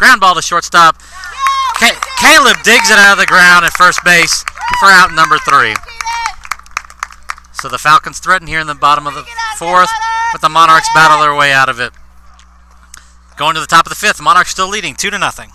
Ground ball to shortstop. Caleb digs it out of the ground at first base for out number 3. So the Falcons threaten here in the bottom of the 4th, but the Monarchs battle their way out of it. Going to the top of the 5th, Monarchs still leading 2-0.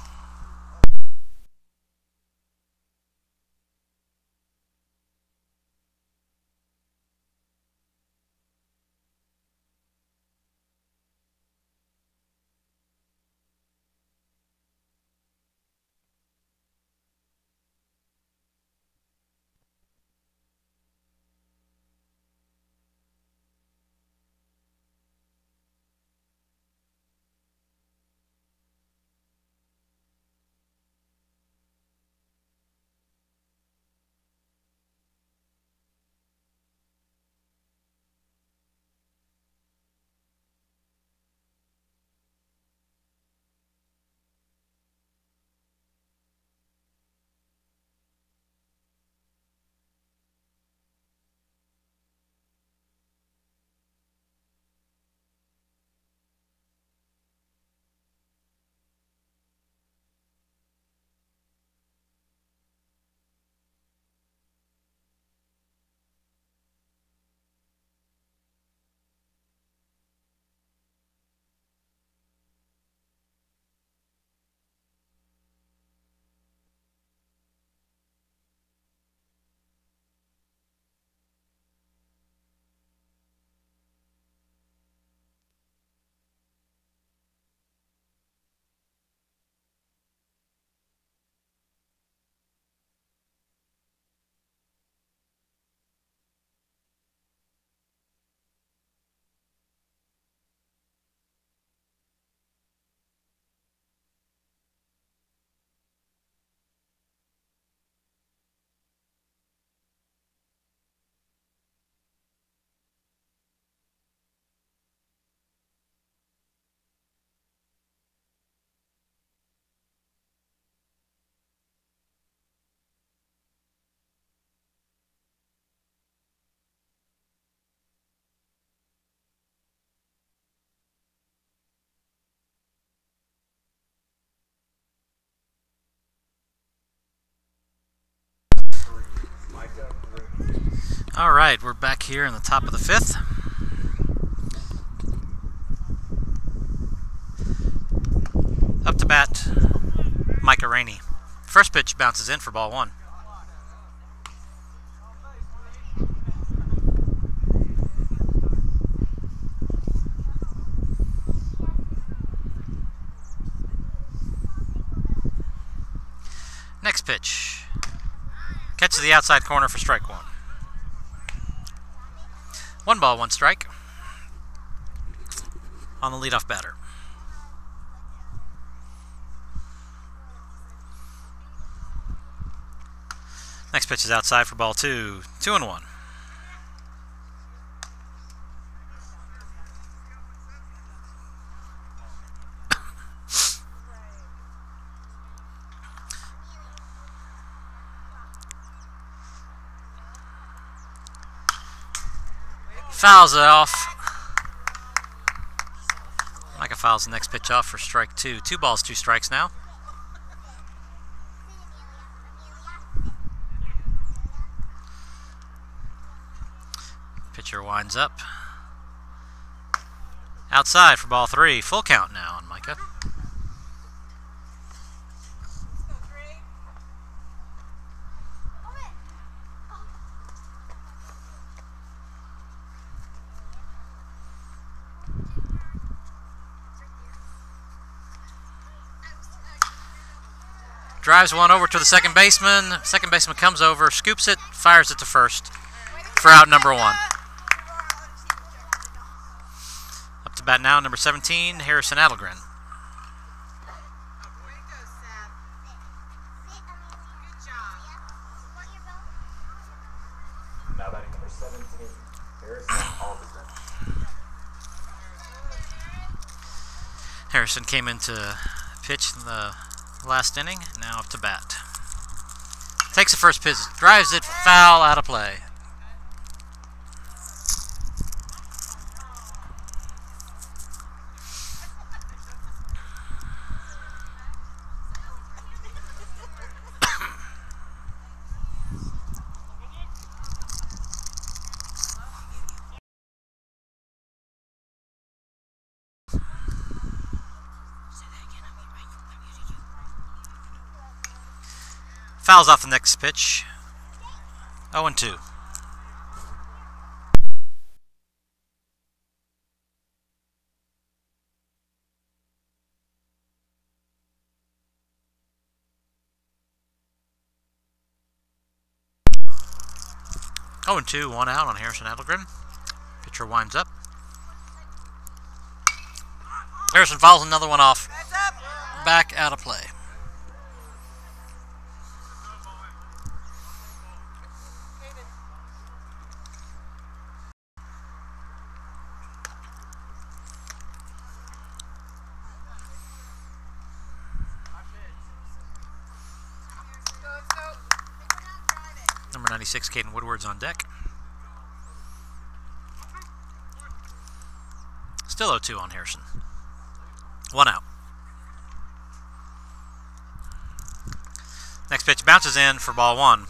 All right, we're back here in the top of the 5th. Up to bat, Micah Rainey. First pitch bounces in for ball 1. Next pitch. Catches the outside corner for strike 1. 1 ball, 1 strike on the leadoff batter. Next pitch is outside for ball 2. 2-1. Fouls it off. Micah fouls the next pitch off for strike 2. 2 balls, 2 strikes now. Pitcher winds up. Outside for ball 3. Full count now on Micah. Drives one over to the second baseman. Second baseman comes over, scoops it, fires it to first for out number 1. Up to bat now, number 17, Harrison Adelgren. Now batting number 17, Harrison Adelgren. Harrison came in to pitch in the last inning, now up to bat. Takes the first pitch, drives it foul, out of play. Fouls off the next pitch. 0-2. Oh, and 2, 1 out on Harrison Edelgren. Pitcher winds up. Harrison fouls another one off. Back out of play. Number 96, Caden Woodward's on deck. Still 0-2 on Harrison. 1 out. Next pitch bounces in for ball 1.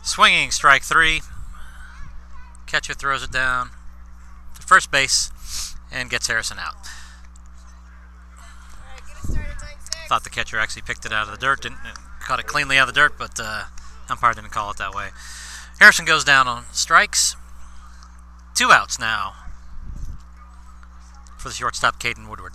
Swinging, strike 3. Catcher throws it down to first base and gets Harrison out. Thought the catcher actually picked it out of the dirt, caught it cleanly out of the dirt, but umpire didn't call it that way. Harrison goes down on strikes. 2 outs now for the shortstop, Caden Woodward.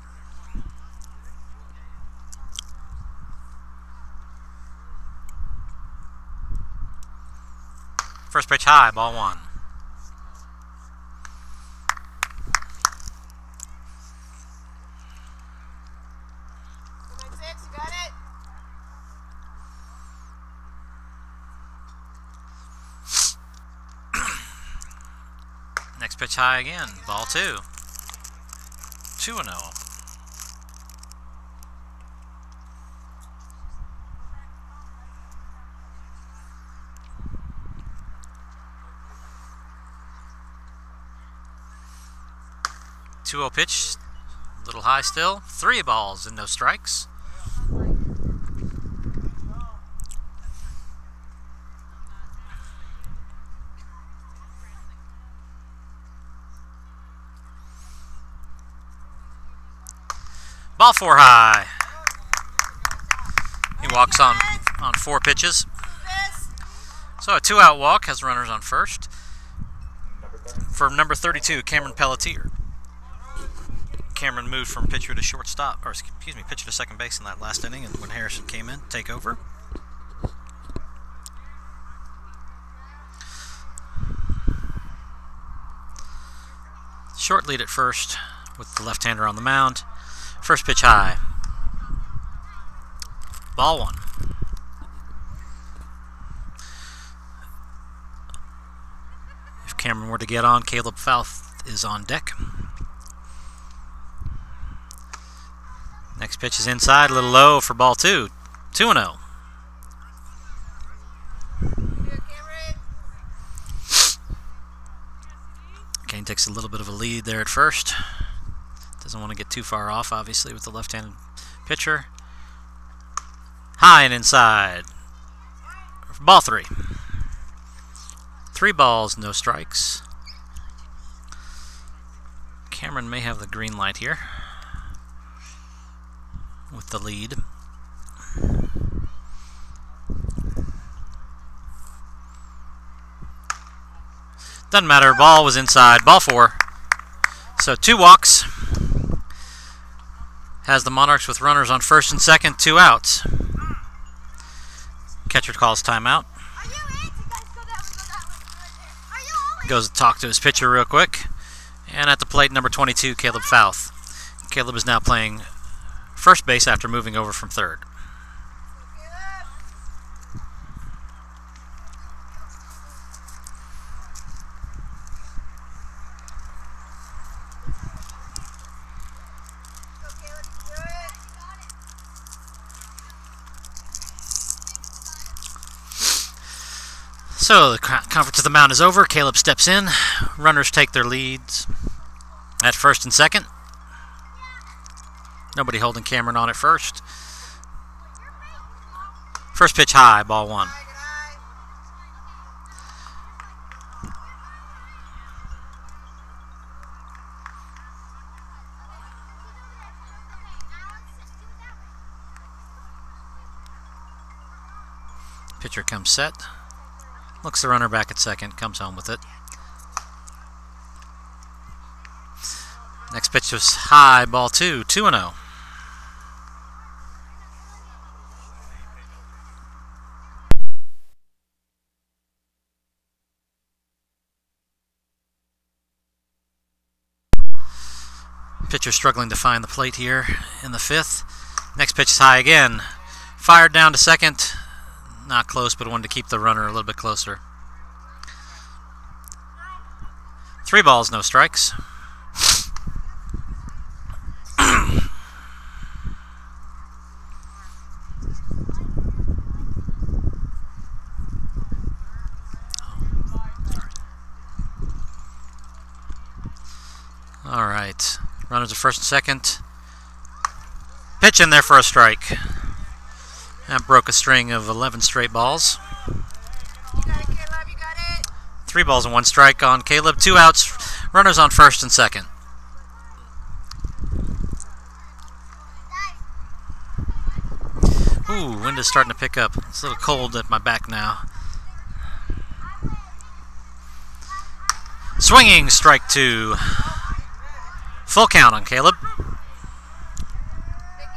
First pitch high, ball 1. Next pitch high again, ball 2. 2-0. Pitch, a little high still. 3 balls and no strikes. Ball 4 high. He walks on 4 pitches. So a 2-out walk, has runners on first. For number 32, Cameron Pelletier. Cameron moved from pitcher to shortstop, or excuse me, pitcher to second base in that last inning, and when Harrison came in, take over. Short lead at first with the left-hander on the mound. First pitch high. Ball 1. If Cameron were to get on, Caleb Fouth is on deck. Next pitch is inside, a little low for ball 2. 2-0. Kane takes a little bit of a lead there at first. Doesn't want to get too far off, obviously, with the left-handed pitcher. High and inside. Ball 3. 3 balls, no strikes. Cameron may have the green light here with the lead. Doesn't matter, ball was inside. Ball 4. So 2 walks. Has the Monarchs with runners on first and second, 2 outs. Catcher calls timeout. Goes to talk to his pitcher real quick. And at the plate, number 22, Caleb Fouth. Caleb is now playing first base after moving over from third. So the conference of the mound is over. Caleb steps in. Runners take their leads at first and second. Nobody holding Cameron on at first. First pitch high, ball 1. Pitcher comes set. Looks the runner back at second. Comes home with it. Next pitch was high, ball 2. 2-0. Pitcher struggling to find the plate here in the 5th. Next pitch is high again. Fired down to second. Not close, but wanted to keep the runner a little bit closer. 3 balls, no strikes. All right. Runners at first and second. Pitch in there for a strike. That broke a string of 11 straight balls. You got it, Caleb. You got it. 3 balls and 1 strike on Caleb. 2 outs. Runners on first and second. Ooh, wind is starting to pick up. It's a little cold at my back now. Swinging, strike 2. Full count on Caleb. Big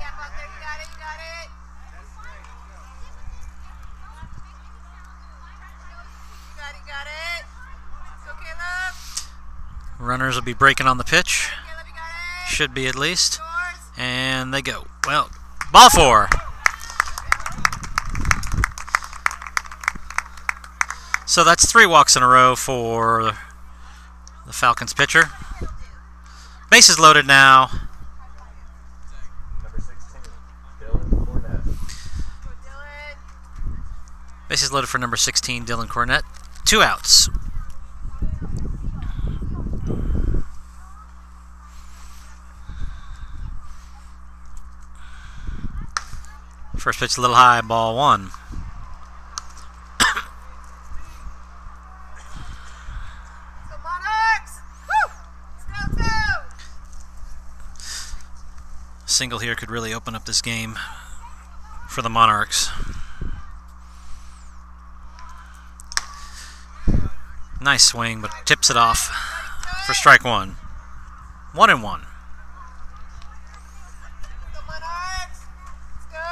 gap out there. You got it. You got it. You got it. You got it. Go, Caleb. Runners will be breaking on the pitch. Caleb, you got it. Should be at least. Yours. And they go. Well, ball 4. So that's 3 walks in a row for the Falcons pitcher. Bases loaded now. Number 16, Dylan Cornett. Go, Dylan. Bases loaded for number 16, Dylan Cornett. 2 outs. First pitch a little high, ball 1. Go, Monarchs. Woo! Let's go. Single here could really open up this game for the Monarchs. Nice swing, but tips it off for strike 1. 1-1. Go, Monarchs. Let's go.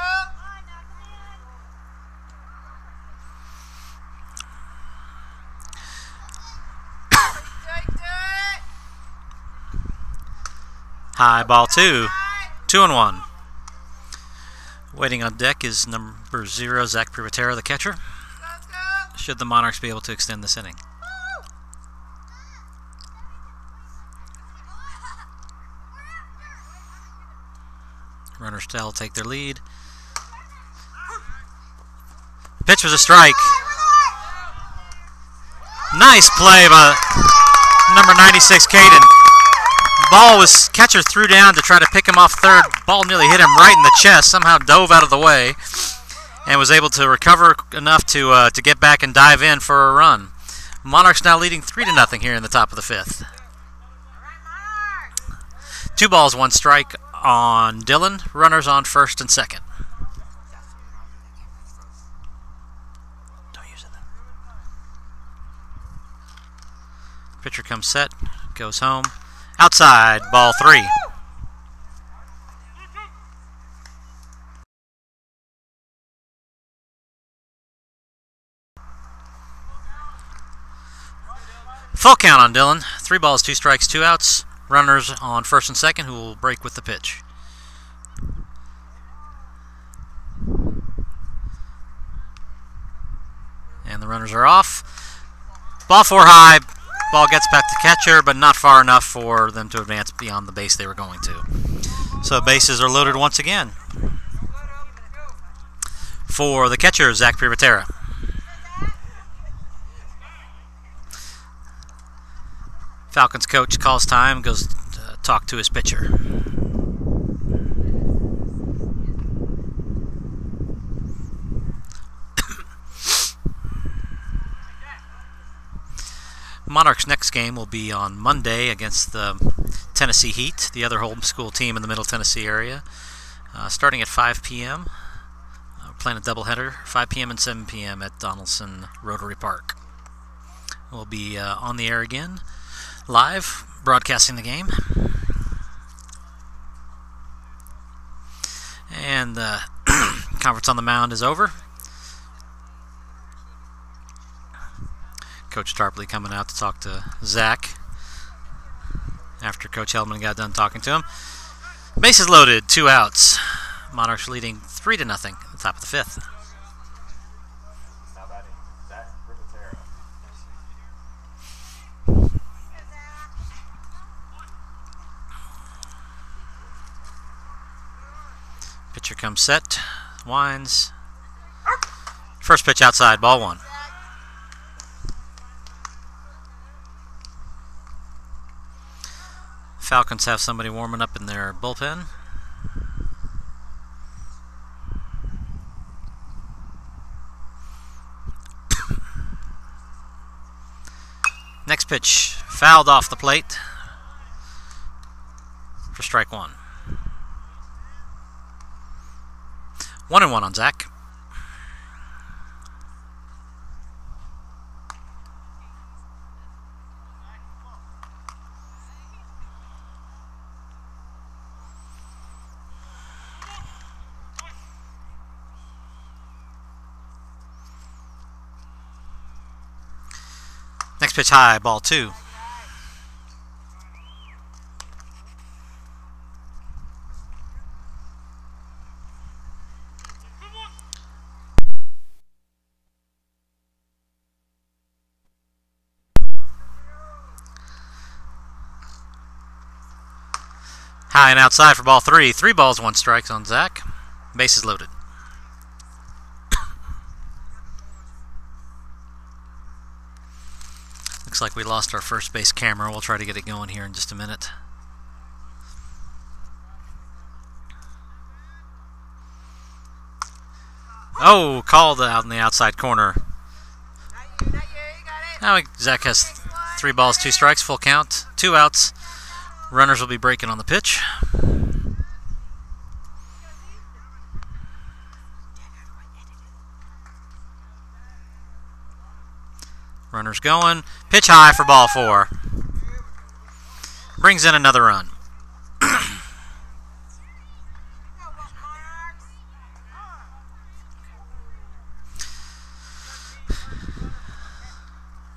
Do it. High, ball 2. High. 2-1. Waiting on deck is number 0, Zach Privatera, the catcher. Let's go. Should the Monarchs be able to extend this inning? Runners still take their lead. Pitch was a strike. Nice play by number 96, Caden. Ball was, catcher threw down to try to pick him off third. Ball nearly hit him right in the chest. Somehow dove out of the way and was able to recover enough to get back and dive in for a run. Monarchs now leading 3-0 here in the top of the 5th. 2 balls, 1 strike on Dylan. Runners on first and second. Don't use it. Pitcher comes set, goes home. Outside, ball 3. Full count on Dylan. 3 balls, 2 strikes, 2 outs. Runners on first and second, who will break with the pitch. And the runners are off. Ball 4 high. Ball gets back to catcher, but not far enough for them to advance beyond the base they were going to. So bases are loaded once again. For the catcher, Zach Privatera. Falcons coach calls time, goes to talk to his pitcher. Monarchs' next game will be on Monday against the Tennessee Heat, the other homeschool team in the Middle Tennessee area, starting at 5 p.m. We're playing a doubleheader, 5 p.m. and 7 p.m. at Donaldson Rotary Park. We'll be on the air again, live, broadcasting the game. And the conference on the mound is over. Coach Tarpley coming out to talk to Zach after Coach Hellman got done talking to him. Bases loaded, 2 outs. Monarchs leading 3-0 at the top of the 5th. Now batting, Zach Rivatera. Pitcher comes set, winds. First pitch outside, ball 1. Falcons have somebody warming up in their bullpen. Next pitch, fouled off the plate for strike 1. 1-1 on Zach. Next pitch high, ball 2. High and outside for ball 3. 3 balls, 1 strike on Zach. Bases loaded. Looks like we lost our first base camera. We'll try to get it going here in just a minute. Oh, called out in the outside corner. Not you, you got it. Now Zach has 3 balls, 2 strikes, full count, 2 outs. Runners will be breaking on the pitch. Runners going. Pitch high for ball 4. Brings in another run.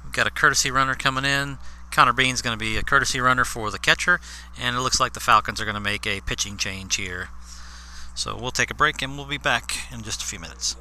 We've got a courtesy runner coming in. Connor Bean's going to be a courtesy runner for the catcher, and it looks like the Falcons are going to make a pitching change here. So we'll take a break, and we'll be back in just a few minutes.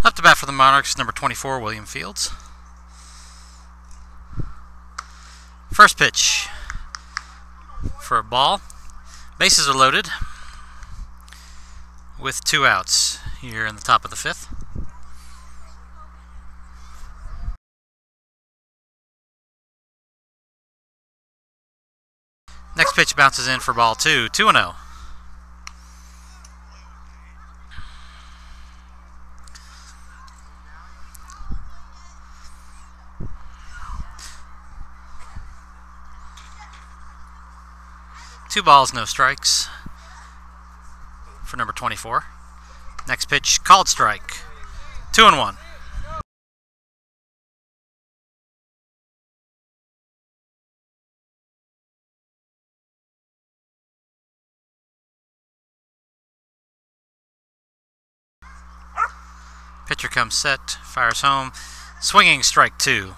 Up to bat for the Monarchs, number 24, William Fields. First pitch for a ball. Bases are loaded with 2 outs here in the top of the 5th. Next pitch bounces in for ball 2, 2-0. Two balls, no strikes for number 24. Next pitch, called strike. 2-1. Pitcher comes set, fires home. Swinging strike 2.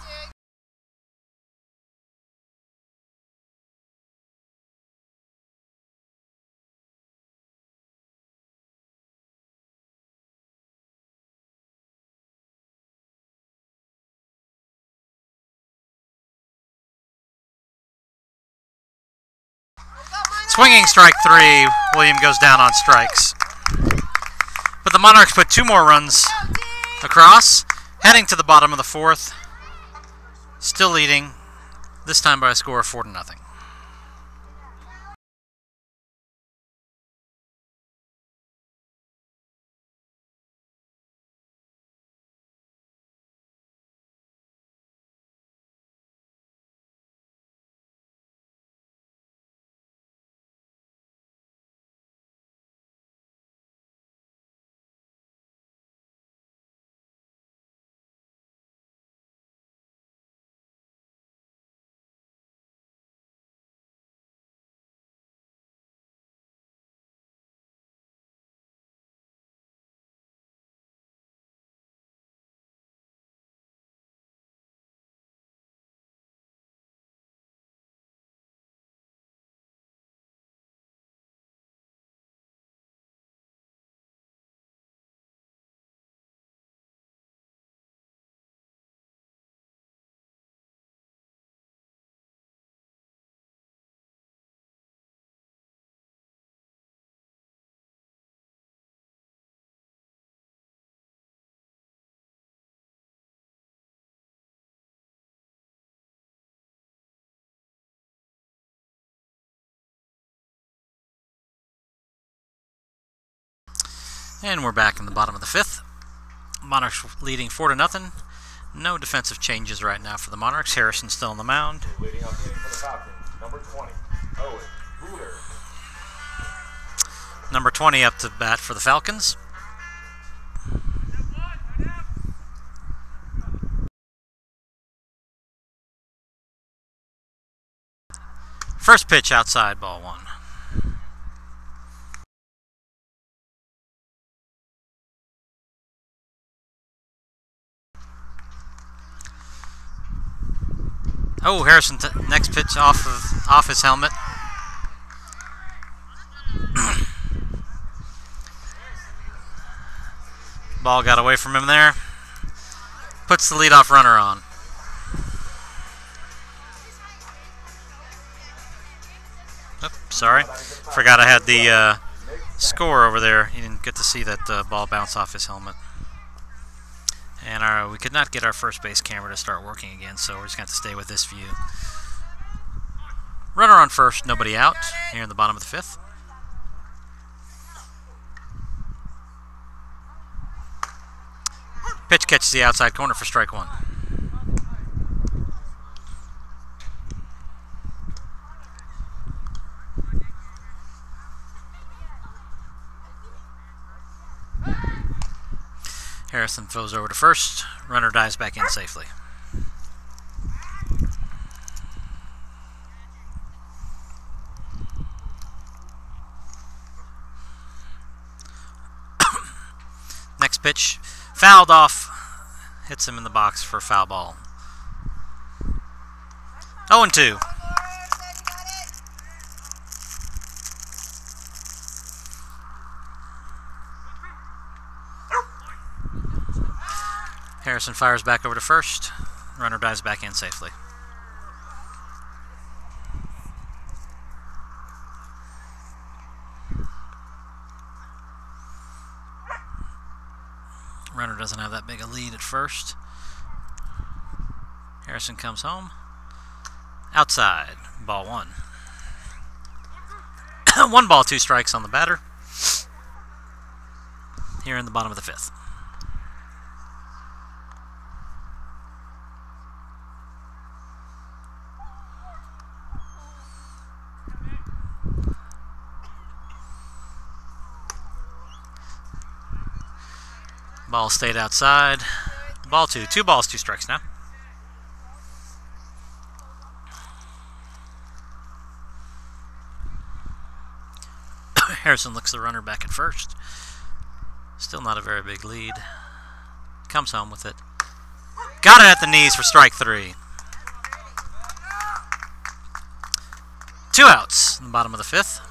Swinging strike 3. William goes down on strikes. But the Monarchs put 2 more runs across, heading to the bottom of the 4th. Still leading, this time by a score of 4-0. And we're back in the bottom of the 5th. Monarchs leading 4-0. No defensive changes right now for the Monarchs. Harrison still on the mound. Leading up hitting for the Falcons, number 20, Owen Ruler. Number 20 up to bat for the Falcons. First pitch outside, ball 1. Oh, Harrison, next pitch off his helmet. Ball got away from him there. Puts the leadoff runner on. Oops, sorry. Forgot I had the score over there. You didn't get to see that ball bounce off his helmet. And we could not get our first base camera to start working again, so we're just going to have to stay with this view. Runner on first, nobody out, here in the bottom of the 5th. Pitch catches the outside corner for strike 1. Harrison throws over to first. Runner dives back in safely. Next pitch, fouled off. Hits him in the box for a foul ball. 0-2. Harrison fires back over to first. Runner dives back in safely. Runner doesn't have that big a lead at first. Harrison comes home. Outside. Ball 1. 1 ball, 2 strikes on the batter. Here in the bottom of the 5th. Ball stayed outside. Ball 2. 2 balls, 2 strikes now. Harrison looks the runner back at first. Still not a very big lead. Comes home with it. Got it at the knees for strike 3. 2 outs in the bottom of the 5th.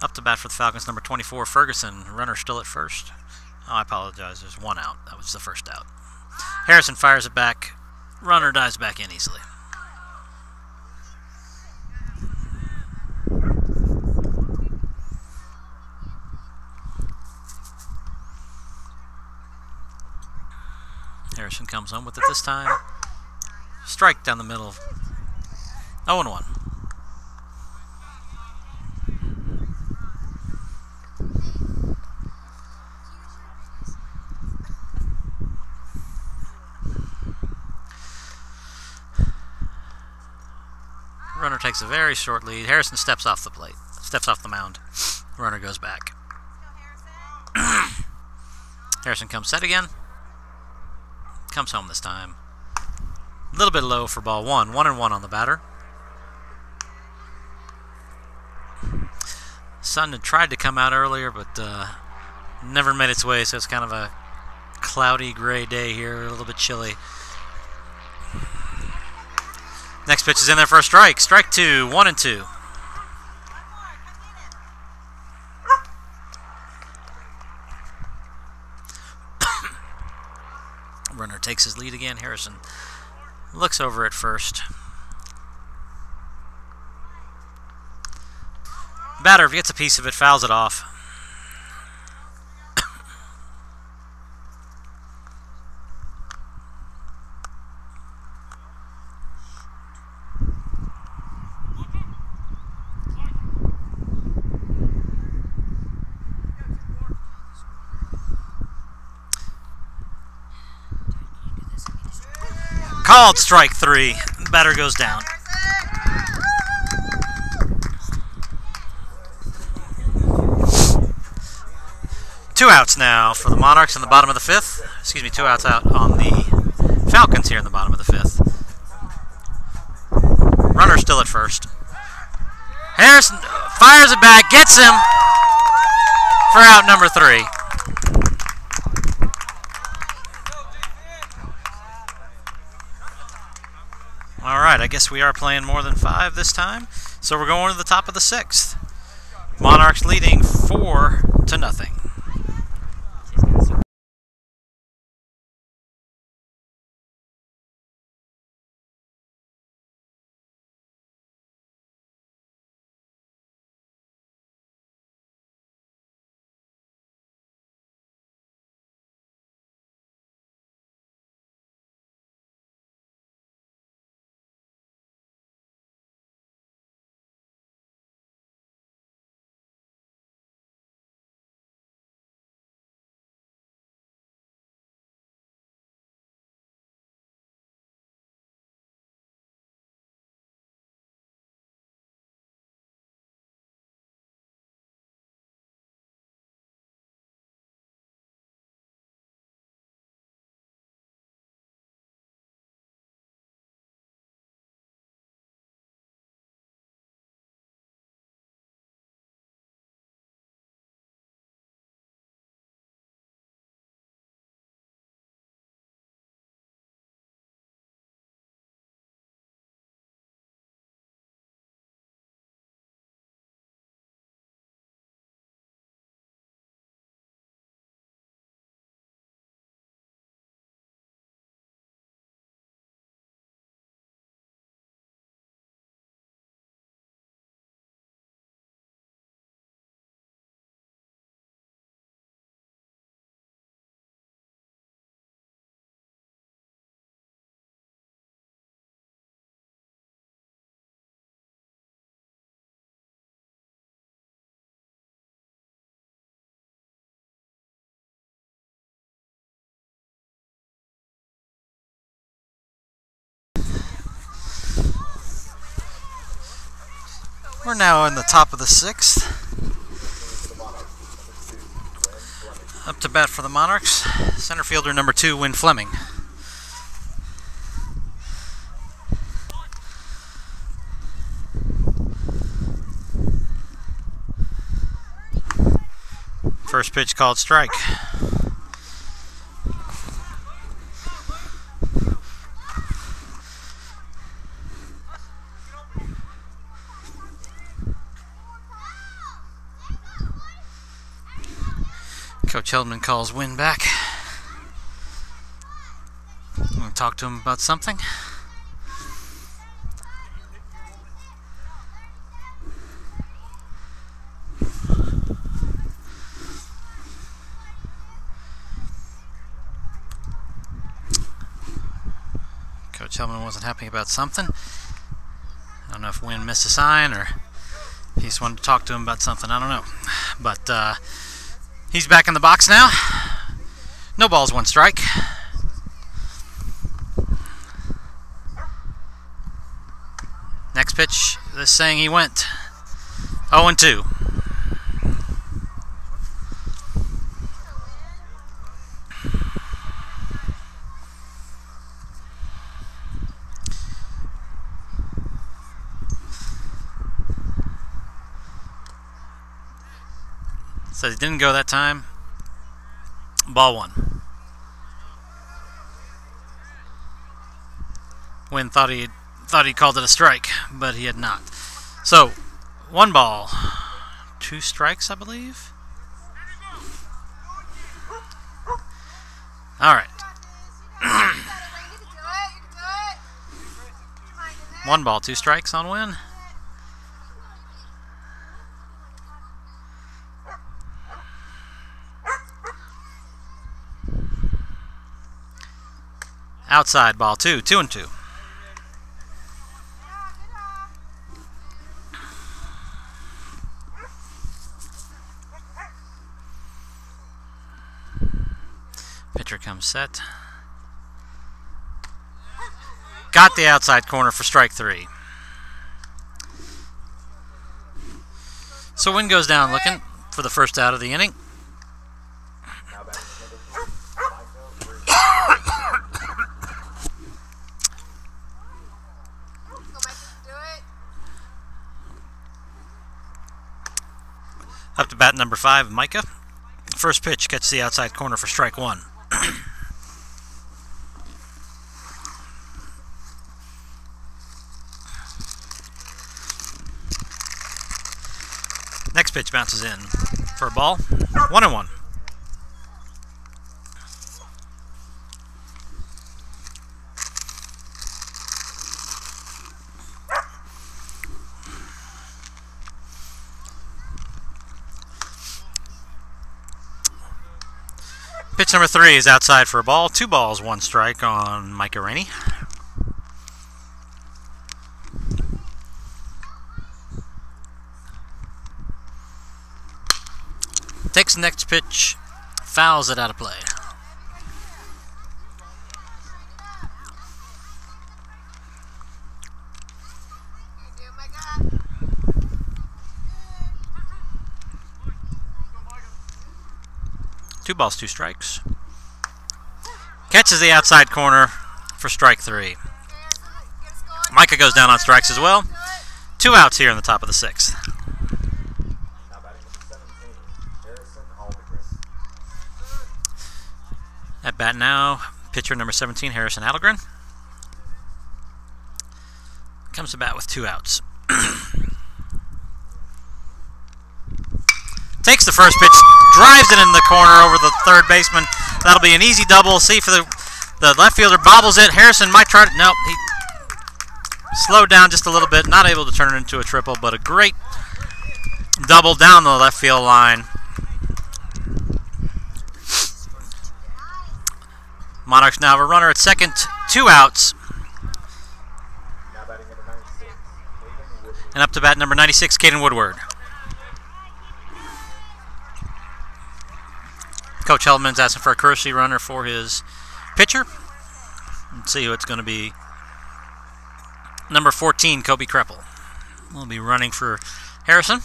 Up to bat for the Falcons, number 24, Ferguson. Runner still at first. Oh, I apologize. There's 1 out. That was the first out. Harrison fires it back. Runner dives back in easily. Harrison comes home with it this time. Strike down the middle. 0-1. Runner takes a very short lead. Harrison steps off the plate. Steps off the mound. Runner goes back. Harrison comes set again. Comes home this time. A little bit low for ball 1. 1-1 on the batter. Sun had tried to come out earlier, but never made its way, so it's kind of a cloudy, gray day here. A little bit chilly. Next pitch is in there for a strike. Strike 2, 1-2. Runner takes his lead again. Harrison looks over at first. Batter gets a piece of it, fouls it off. Called strike 3. Batter goes down. Two outs now for the Monarchs in the bottom of the 5th. Excuse me, 2 outs out on the Falcons here in the bottom of the 5th. Runner still at first. Harrison fires it back, gets him for out number 3. All right, I guess we are playing more than 5 this time. So we're going to the top of the 6th. Monarchs leading 4-0. We're now in the top of the 6th. Up to bat for the Monarchs, center fielder number 2, Win Fleming. First pitch called strike. Coach Heldman calls Win back. I'm going to talk to him about something. Coach Heldman wasn't happy about something. I don't know if Win missed a sign or he just wanted to talk to him about something. I don't know. But he's back in the box now. No balls, 1 strike. Next pitch, this saying he went 0-2. Says he didn't go that time. Ball 1. Win thought he called it a strike, but he had not. So 1 ball, 2 strikes, I believe. All right. 1 ball, 2 strikes on Win. Outside, ball 2, 2-2. Pitcher comes set. Got the outside corner for strike 3. So Win goes down looking for the first out of the inning. Up to bat number 5, Micah. First pitch catches the outside corner for strike 1. Next pitch bounces in for a ball. 1-1. Pitch number 3 is outside for a ball. 2 balls, 1 strike on Micah Rainey. Takes the next pitch, fouls it out of play. Two balls, 2 strikes. Catches the outside corner for strike 3. Micah goes down on strikes as well. 2 outs here in the top of the 6th. At bat now, pitcher number 17, Harrison Allegren. Comes to bat with 2 outs. Takes the first pitch, drives it in the corner over the third baseman. That'll be an easy double. See if the left fielder bobbles it. Harrison might try to... Nope, he slowed down just a little bit. Not able to turn it into a triple, but a great double down the left field line. Monarchs now have a runner at second. 2 outs. And up to bat number 96, Caden Woodward. Coach Heldman's asking for a courtesy runner for his pitcher. Let's see who it's going to be. Number 14, Kobe Kreppel. will be running for Harrison.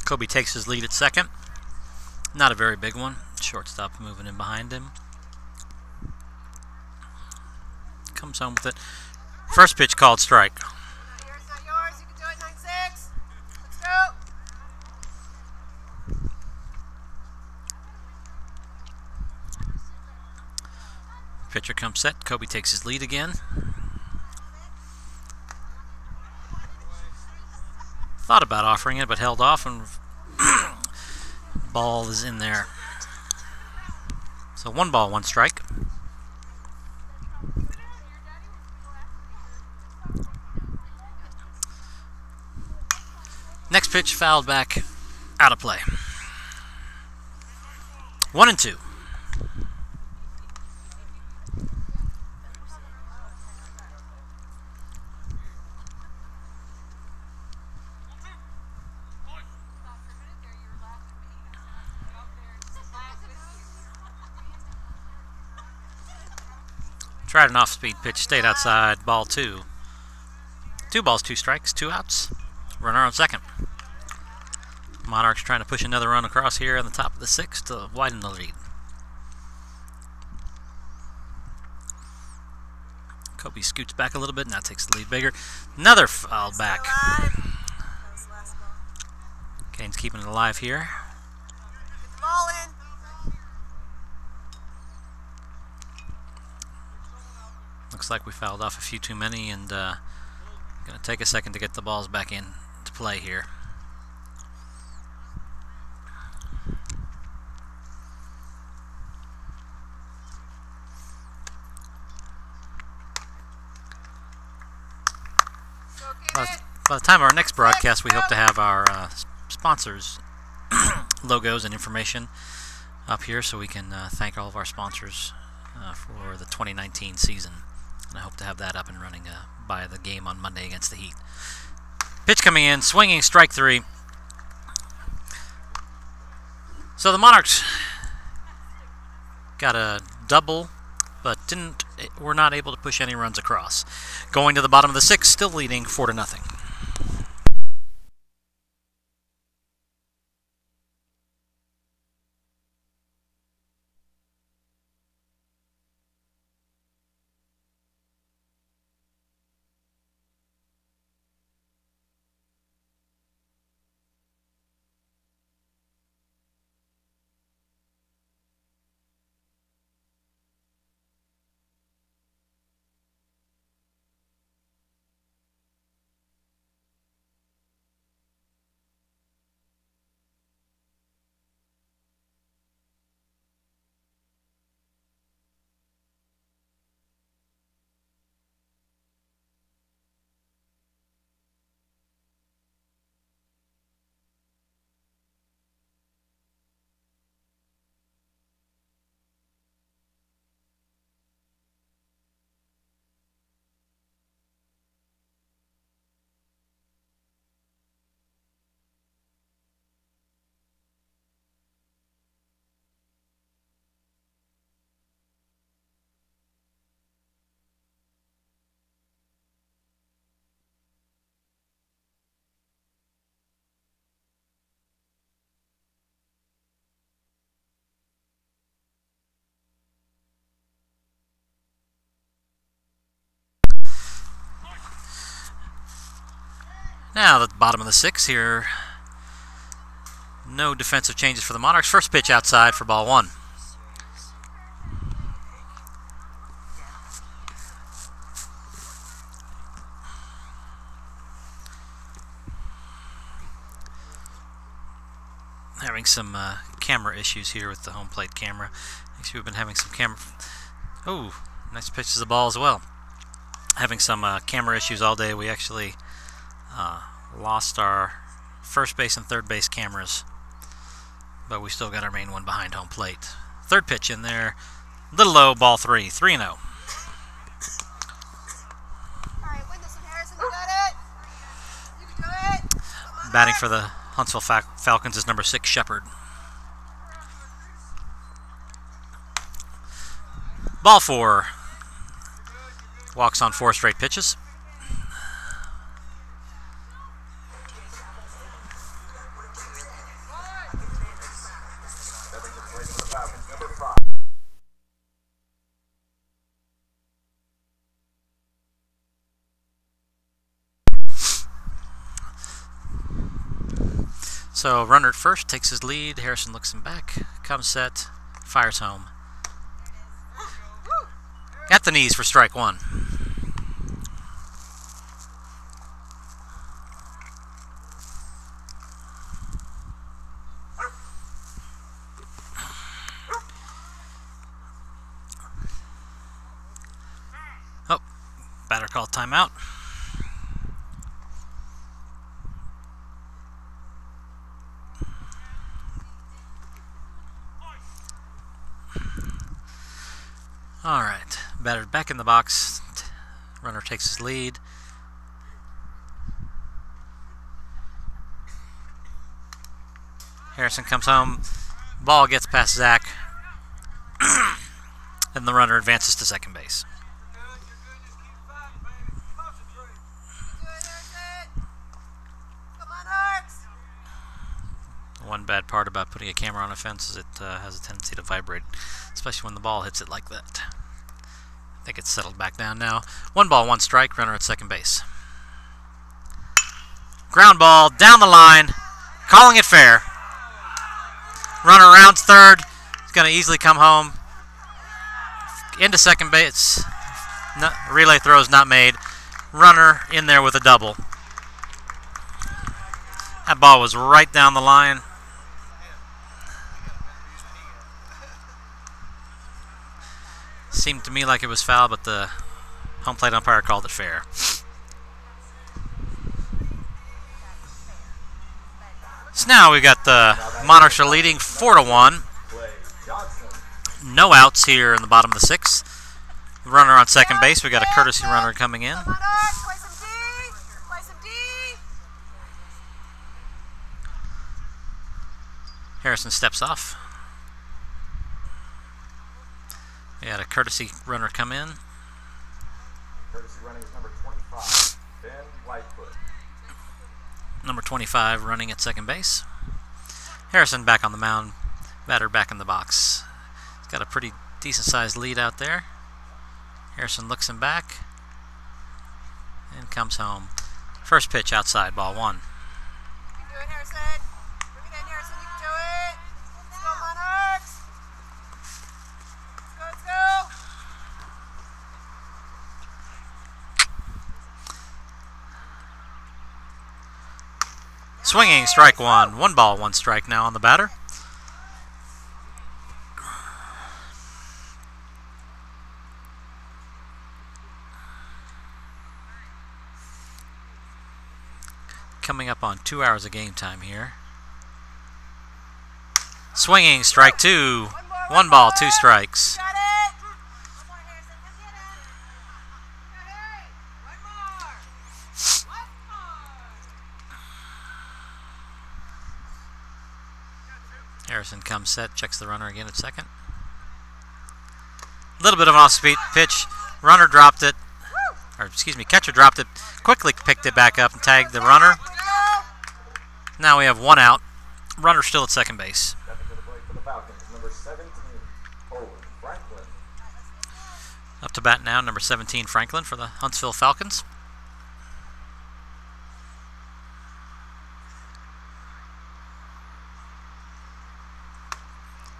Kobe takes his lead at second. Not a very big one. Shortstop moving in behind him. Comes home with it. First pitch called strike. Not yours, not yours. You can do it. 9-6. Let's go. Pitcher comes set. Kobe takes his lead again. Thought about offering it, but held off, and ball is in there. So 1 ball, 1 strike. Next pitch fouled back, out of play. 1-2. Tried an off-speed pitch, stayed outside, ball 2. 2 balls, 2 strikes, 2 outs. Runner on second. Monarchs trying to push another run across here on the top of the 6th to widen the lead. Kobe scoots back a little bit, now takes the lead bigger. Another foul back. Kane's keeping it alive here. Get the ball in. Looks like we fouled off a few too many, and going to take a second to get the balls back in to play here. By the time of our next broadcast, we hope to have our sponsors' logos and information up here, so we can thank all of our sponsors for the 2019 season. And I hope to have that up and running by the game on Monday against the Heat. Pitch coming in, swinging, strike 3. So the Monarchs got a double, but were not able to push any runs across. Going to the bottom of the 6th, still leading 4-0. Now the bottom of the 6th here. No defensive changes for the Monarchs. First pitch outside for ball 1. Having some camera issues here with the home plate camera. Actually, we've been having some camera. Oh, nice pitch to the ball as well. Having some camera issues all day. We actually lost our first base and third base cameras, but we still got our main one behind home plate. Third pitch in there. Little low, ball 3. 3-0. All right, win this one, Harrison. You got it. You can do it. Come on, Batting Marks. for the Huntsville Falcons is number 6, Shepard. Ball 4. Walks on 4 straight pitches. So runner at first takes his lead. Harrison looks him back. Comes set. Fires home. At the knees for strike 1. Oh, batter called timeout. All right, batter back in the box. Runner takes his lead. Harrison comes home. Ball gets past Zach. And the runner advances to second base. Come on, Monarchs. One bad part about putting a camera on a fence is it has a tendency to vibrate, especially when the ball hits it like that. I think it's settled back down now. 1 ball, 1 strike, runner at second base. Ground ball down the line, calling it fair. Runner rounds third. He's going to easily come home. Into second base. No, relay throw is not made. Runner in there with a double. That ball was right down the line. Seemed to me like it was foul, but the home plate umpire called it fair. So now we've got the Monarchs are leading 4-1. No outs here in the bottom of the 6th. Runner on second base. We got a courtesy runner coming in. Come on, Monarchs. Play some D. Play some D. Harrison steps off. We had a courtesy runner come in. Courtesy running is number 25, Ben Lightfoot. Number 25 running at second base. Harrison back on the mound. Batter back in the box. He's got a pretty decent-sized lead out there. Harrison looks him back and comes home. First pitch outside, ball 1. You can do it, Harrison. Bring it in, Harrison. You can do it. Let's go, Monarchs. Let's go. Swinging, strike 1. 1 ball, 1 strike now on the batter. Coming up on 2 hours of game time here. Swinging, strike 2. 1 ball, 2 strikes. Got it. One more, Harrison. Come get it. Go, Harry. One more. One more. Harrison comes set, checks the runner again at second. A little bit of an off-speed pitch. Runner dropped it. Or, excuse me, catcher dropped it. Quickly picked it back up and tagged the runner. Now we have 1 out. Runner still at second base. Stepping to the plate for the Falcons, number 17, Owen Franklin. Up to bat now, number 17, Franklin for the Huntsville Falcons.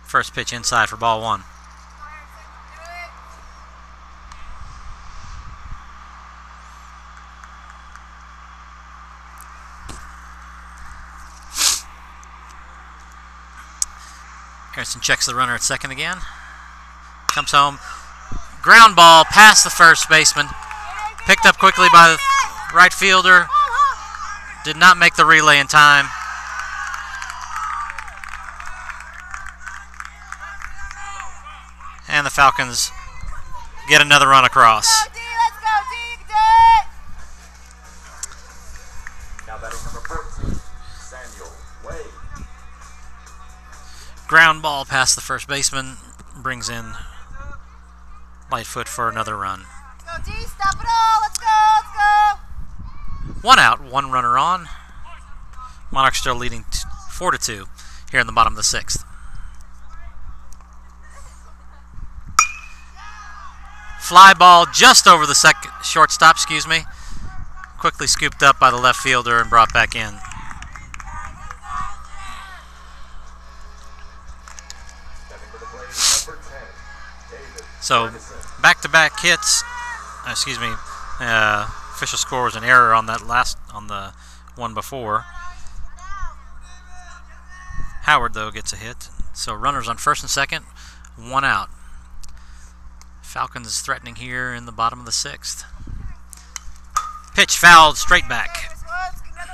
First pitch inside for ball 1. Harrison checks the runner at second again. Comes home. Ground ball past the first baseman. Picked up quickly by the right fielder. Did not make the relay in time. Falcons get another run across. Let's go, D. Let's go, D. You can do it. Now batting number 14, Samuel Wade. Ground ball past the first baseman, brings in Lightfoot for another run. Let's go, D. Stop it all. Let's go. Let's go. 1 out, 1 runner on. Monarchs still leading 4-2 here in the bottom of the 6th. Fly ball just over the shortstop, quickly scooped up by the left fielder and brought back in. Stepping to the plate, number 10, David So Ferguson. back-to-back hits. Official score was an error on that on the one before. Howard, though, gets a hit. So runners on first and second, 1 out. Falcons threatening here in the bottom of the 6th. Pitch fouled straight back. This one. Let's get another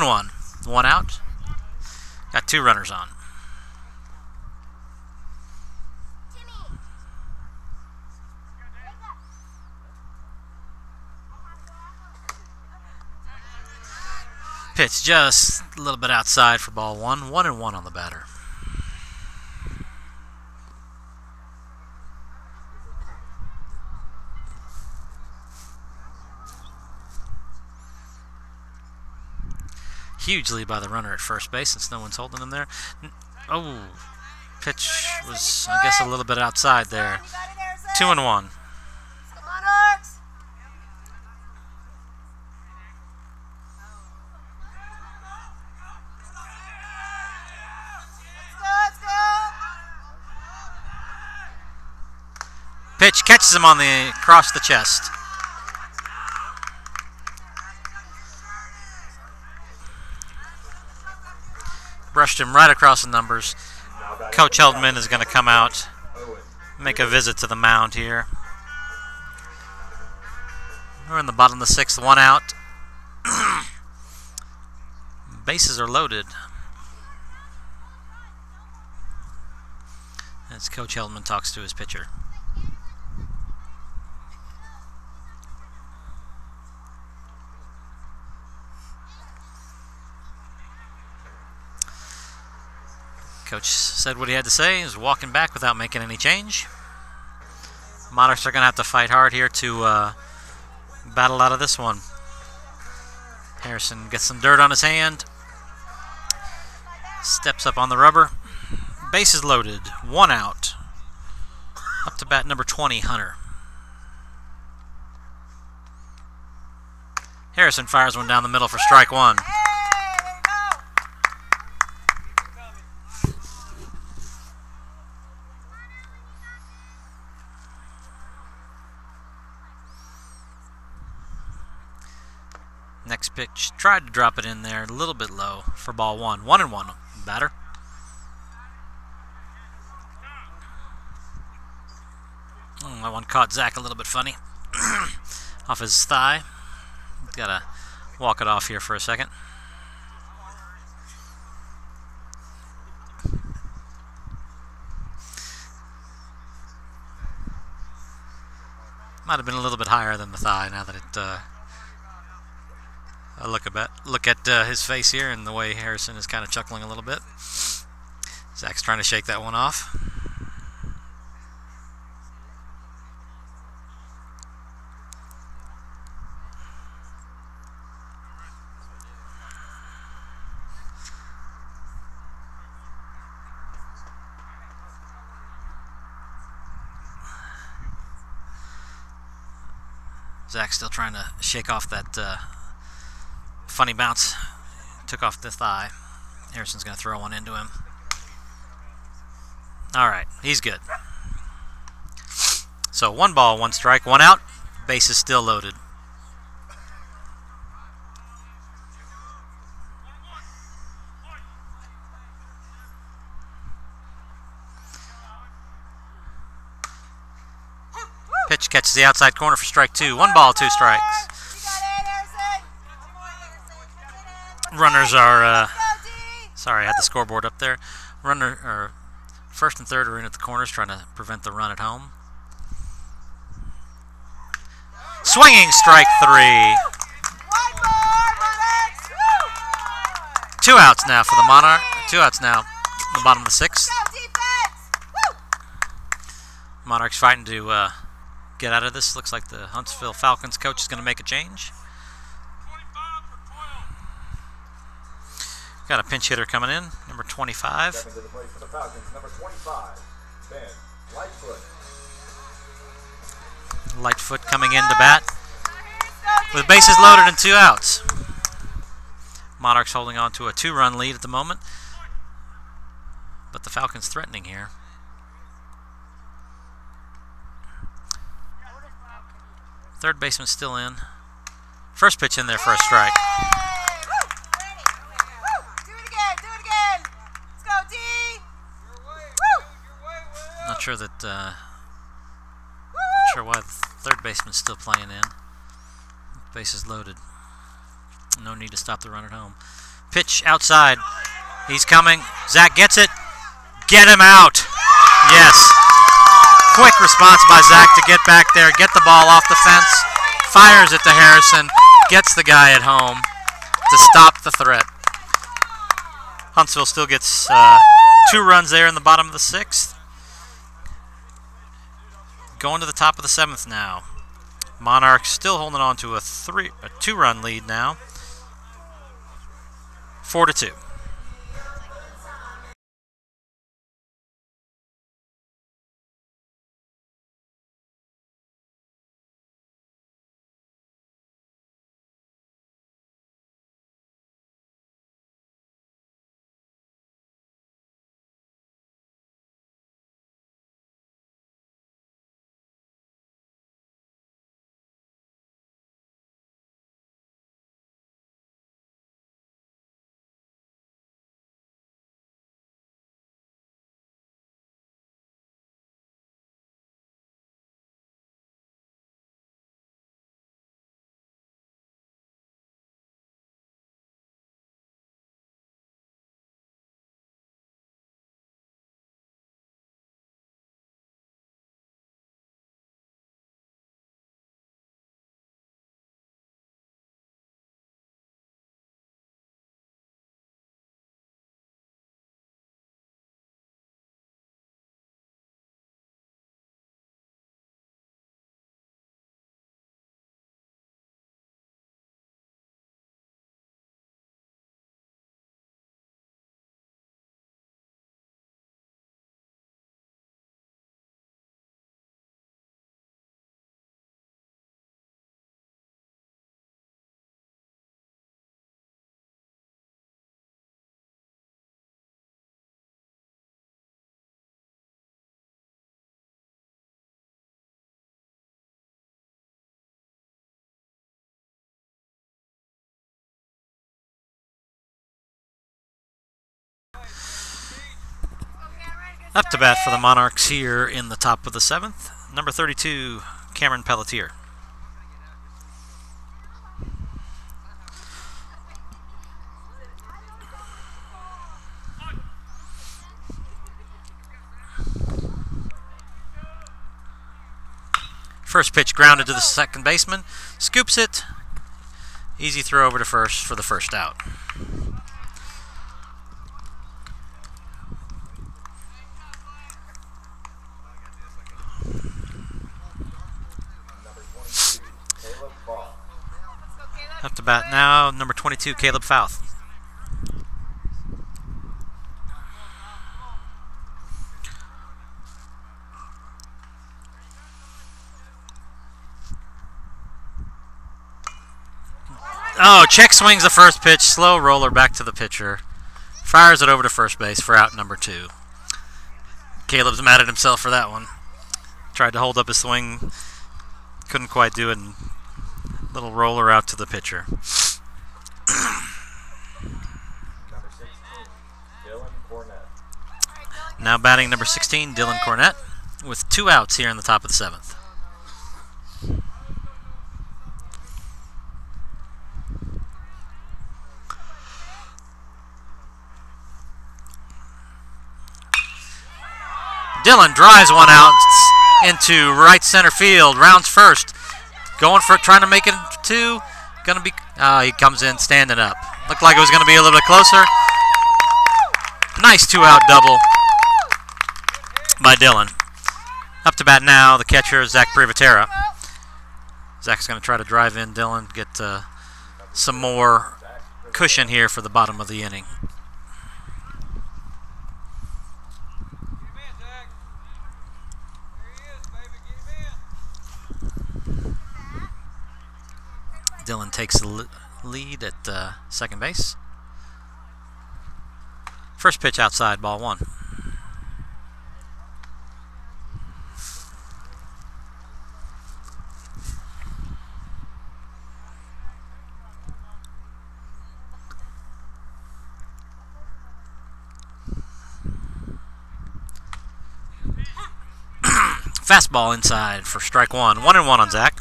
one. 0-1. 1 out. Got 2 runners on. Pitch just a little bit outside for ball 1. 1-1 on the batter. Huge lead by the runner at first base since no one's holding him there. Oh, pitch was, I guess, a little bit outside there. You got it, Harrison. 2-1. Let's go, Monarchs. Let's go. Pitch catches him on the across the chest. Brushed him right across the numbers. Now batting Coach number Heldman is going to come out, Owen. make a visit to the mound here. We're in the bottom of the 6th, 1 out. Bases are loaded. As Coach Heldman talks to his pitcher. Coach said what he had to say. He was walking back without making any change. Monarchs are going to have to fight hard here to battle out of this one. Harrison gets some dirt on his hand. Steps up on the rubber. Bases loaded. 1 out. Up to bat number 20, Hunter. Harrison fires one down the middle for strike 1. Hey, there you go. Next pitch, tried to drop it in there, a little bit low for ball 1. 1-1 batter. That one caught Zach a little bit funny. Off his thigh. Gotta walk it off here for a second. Might have been a little bit higher than the thigh now that I look at his face here and the way Harrison is kind of chuckling a little bit. Zach's trying to shake that one off. Zach's still trying to shake off that funny bounce. Took off the thigh. Harrison's going to throw one into him. All right, he's good. So 1 ball, 1 strike, 1 out. Base is still loaded. Pitch catches the outside corner for strike 2. 1 ball, 2 strikes. You got it, Harrison. Runners are, sorry, I had the scoreboard up there. First and third are in at the corners trying to prevent the run at home. Swinging strike 3. One more, Monarchs! Woo! 2 outs now for the Monarch. 2 outs now in the bottom of the 6th. Go defense! Woo! Monarchs fighting to get out of this. Looks like the Huntsville Falcons coach is going to make a change. Got a pinch hitter coming in, number 25. Stepping to the plate for the Falcons, number 25, Ben Lightfoot. Lightfoot coming in to bat with bases loaded and 2 outs. Monarchs holding on to a 2-run lead at the moment, but the Falcons threatening here. Third baseman still in. First pitch in there for a strike. Do it again! Let's go, D! Woo! Not sure that. Not sure why the third baseman's still playing in. Bases loaded. No need to stop the run at home. Pitch outside. He's coming. Zach gets it. Get him out. Yes. Quick response by Zach to get back there, get the ball off the fence, fires it to Harrison, gets the guy at home to stop the threat. Huntsville still gets 2 runs there in the bottom of the 6th. Going to the top of the 7th now. Monarchs still holding on to a 2-run lead now. 4-2. Up to bat for the Monarchs here in the top of the 7th. Number 32, Cameron Pelletier. First pitch grounded to the second baseman. Scoops it. Easy throw over to first for the first out. Up to bat now, number 22, Caleb Fouth. Oh, check swings the first pitch, slow roller back to the pitcher. Fires it over to first base for out number 2. Caleb's mad at himself for that one. Tried to hold up his swing, couldn't quite do it. And little roller out to the pitcher. Number 16, Dylan Cornett. Now batting number 16, Dylan Cornett, with 2 outs here in the top of the 7th. Dillon drives one out into right center field. Rounds first. Going for it, trying to make it two. Gonna be. He comes in standing up. Looked like it was gonna be a little bit closer. Nice 2-out double by Dillon. Up to bat now, the catcher, Zach Privatera. Zach's going to try to drive in Dillon, get some more cushion here for the bottom of the inning. Dillon takes the lead at second base. First pitch outside, ball one. Fastball inside for strike one. 1-1 on Zach.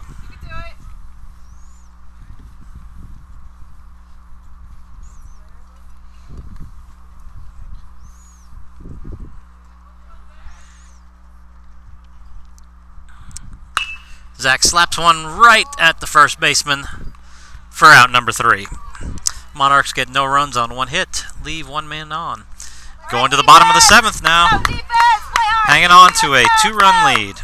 Zach slaps one right at the first baseman for out number 3. Monarchs get no runs on one hit, leave one man on. Going to the bottom of the 7th now, hanging on to a 2-run lead.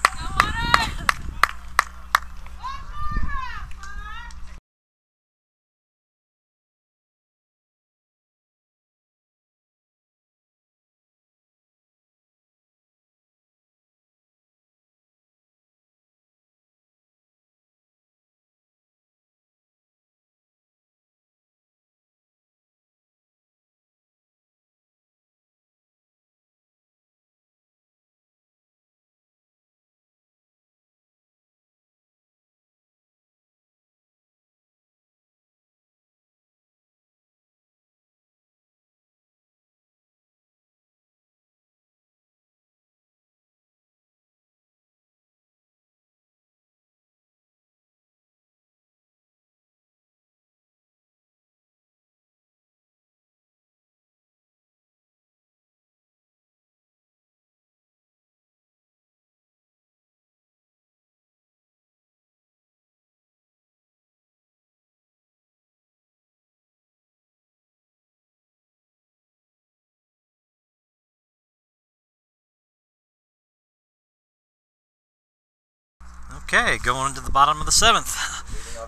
Okay, going to the bottom of the 7th.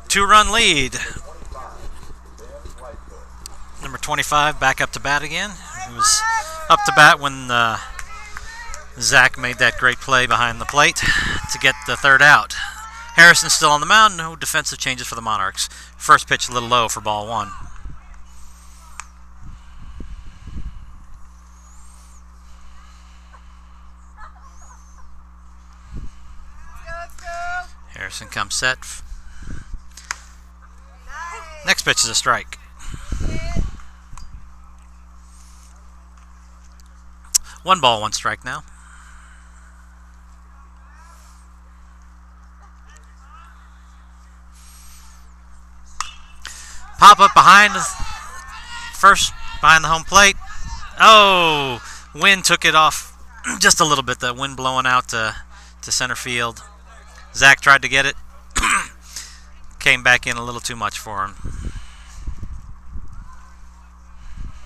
2-run lead. Number 25 back up to bat again. He was up to bat when Zach made that great play behind the plate to get the 3rd out. Harrison's still on the mound. No defensive changes for the Monarchs. First pitch a little low for ball 1. Harrison comes set. Next pitch is a strike. 1 ball, 1 strike now. Pop up behind first, behind the home plate. Oh, wind took it off just a little bit. That wind blowing out to center field. Zach tried to get it. Came back in a little too much for him.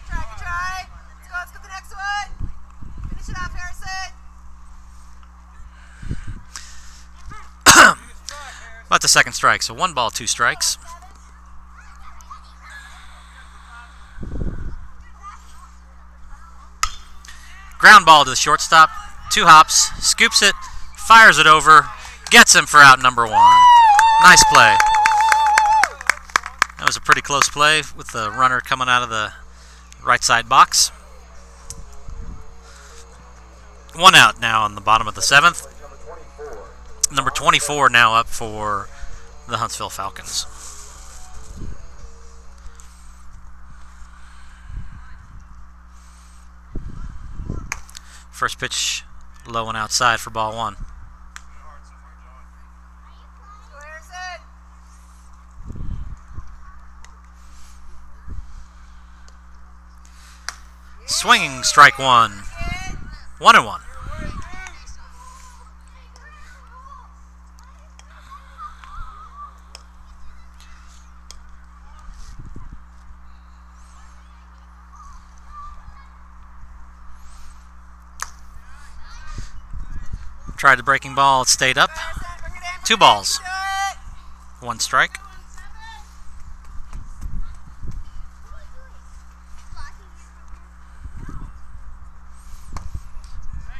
Try. Let's go to the next one. Finish it off, Harrison. About the 2nd strike, so 1 ball, 2 strikes. Ground ball to the shortstop. 2 hops, scoops it, fires it over, gets him for out number 1. Nice play. That was a pretty close play with the runner coming out of the right side box. 1 out now on the bottom of the 7th. Number 24 now up for the Huntsville Falcons. First pitch low and outside for ball 1. Swinging strike 1. 1-1. Tried the breaking ball. It stayed up. 2 balls. 1 strike.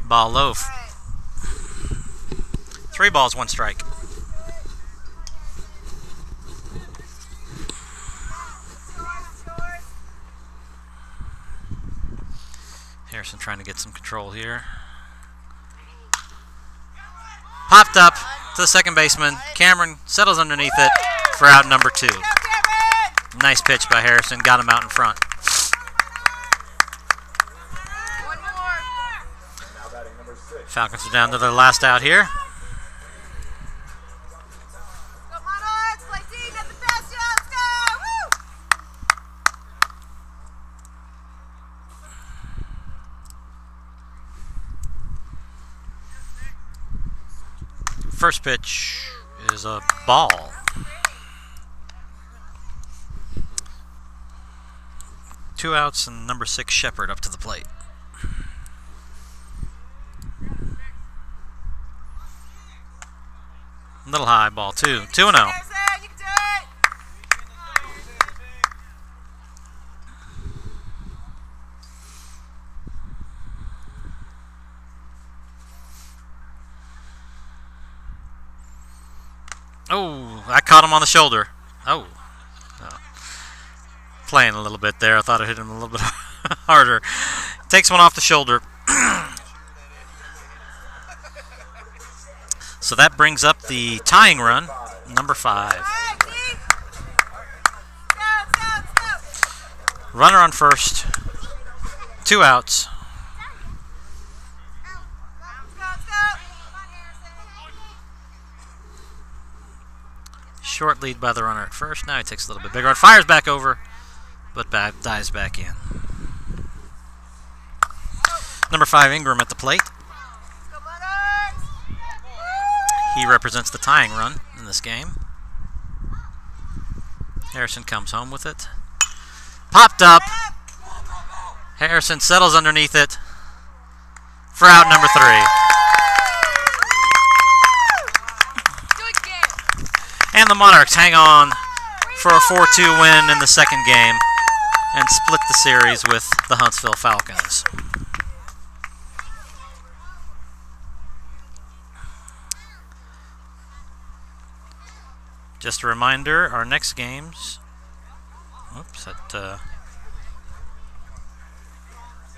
Ball low. 3 balls, 1 strike. Harrison trying to get some control here. Popped up to the second baseman. Cameron settles underneath it for out number 2. Nice pitch by Harrison. Got him out in front. Falcons are down to their last out here. Go Monarchs! Play D, get the best, let's go! Woo! First pitch is a ball. 2 outs and number 6 Shepard up to the plate. Little high, ball 2. 2-0. Oh, I caught him on the shoulder. Oh. Playing a little bit there. I thought I hit him a little bit harder. Takes one off the shoulder. So that brings up the tying run, number 5. Runner on first. 2 outs. Short lead by the runner at first. Now he takes a little bit bigger and fires back over, but dives back in. Number 5, Ingram at the plate. He represents the tying run in this game. Harrison comes home with it. Popped up. Harrison settles underneath it for out number 3. And the Monarchs hang on for a 4-2 win in the second game and split the series with the Huntsville Falcons. Just a reminder, our next games. Oops, that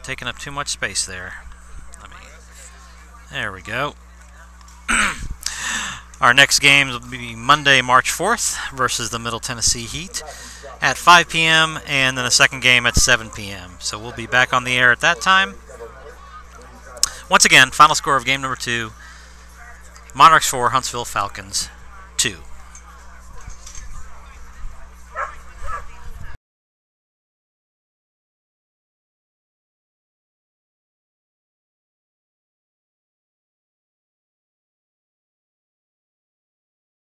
taking up too much space there. There we go. Our next games will be Monday, March 4th versus the Middle Tennessee Heat at 5 p.m. and then the second game at 7 p.m. So we'll be back on the air at that time. Once again, final score of game number 2, Monarchs 4, Huntsville Falcons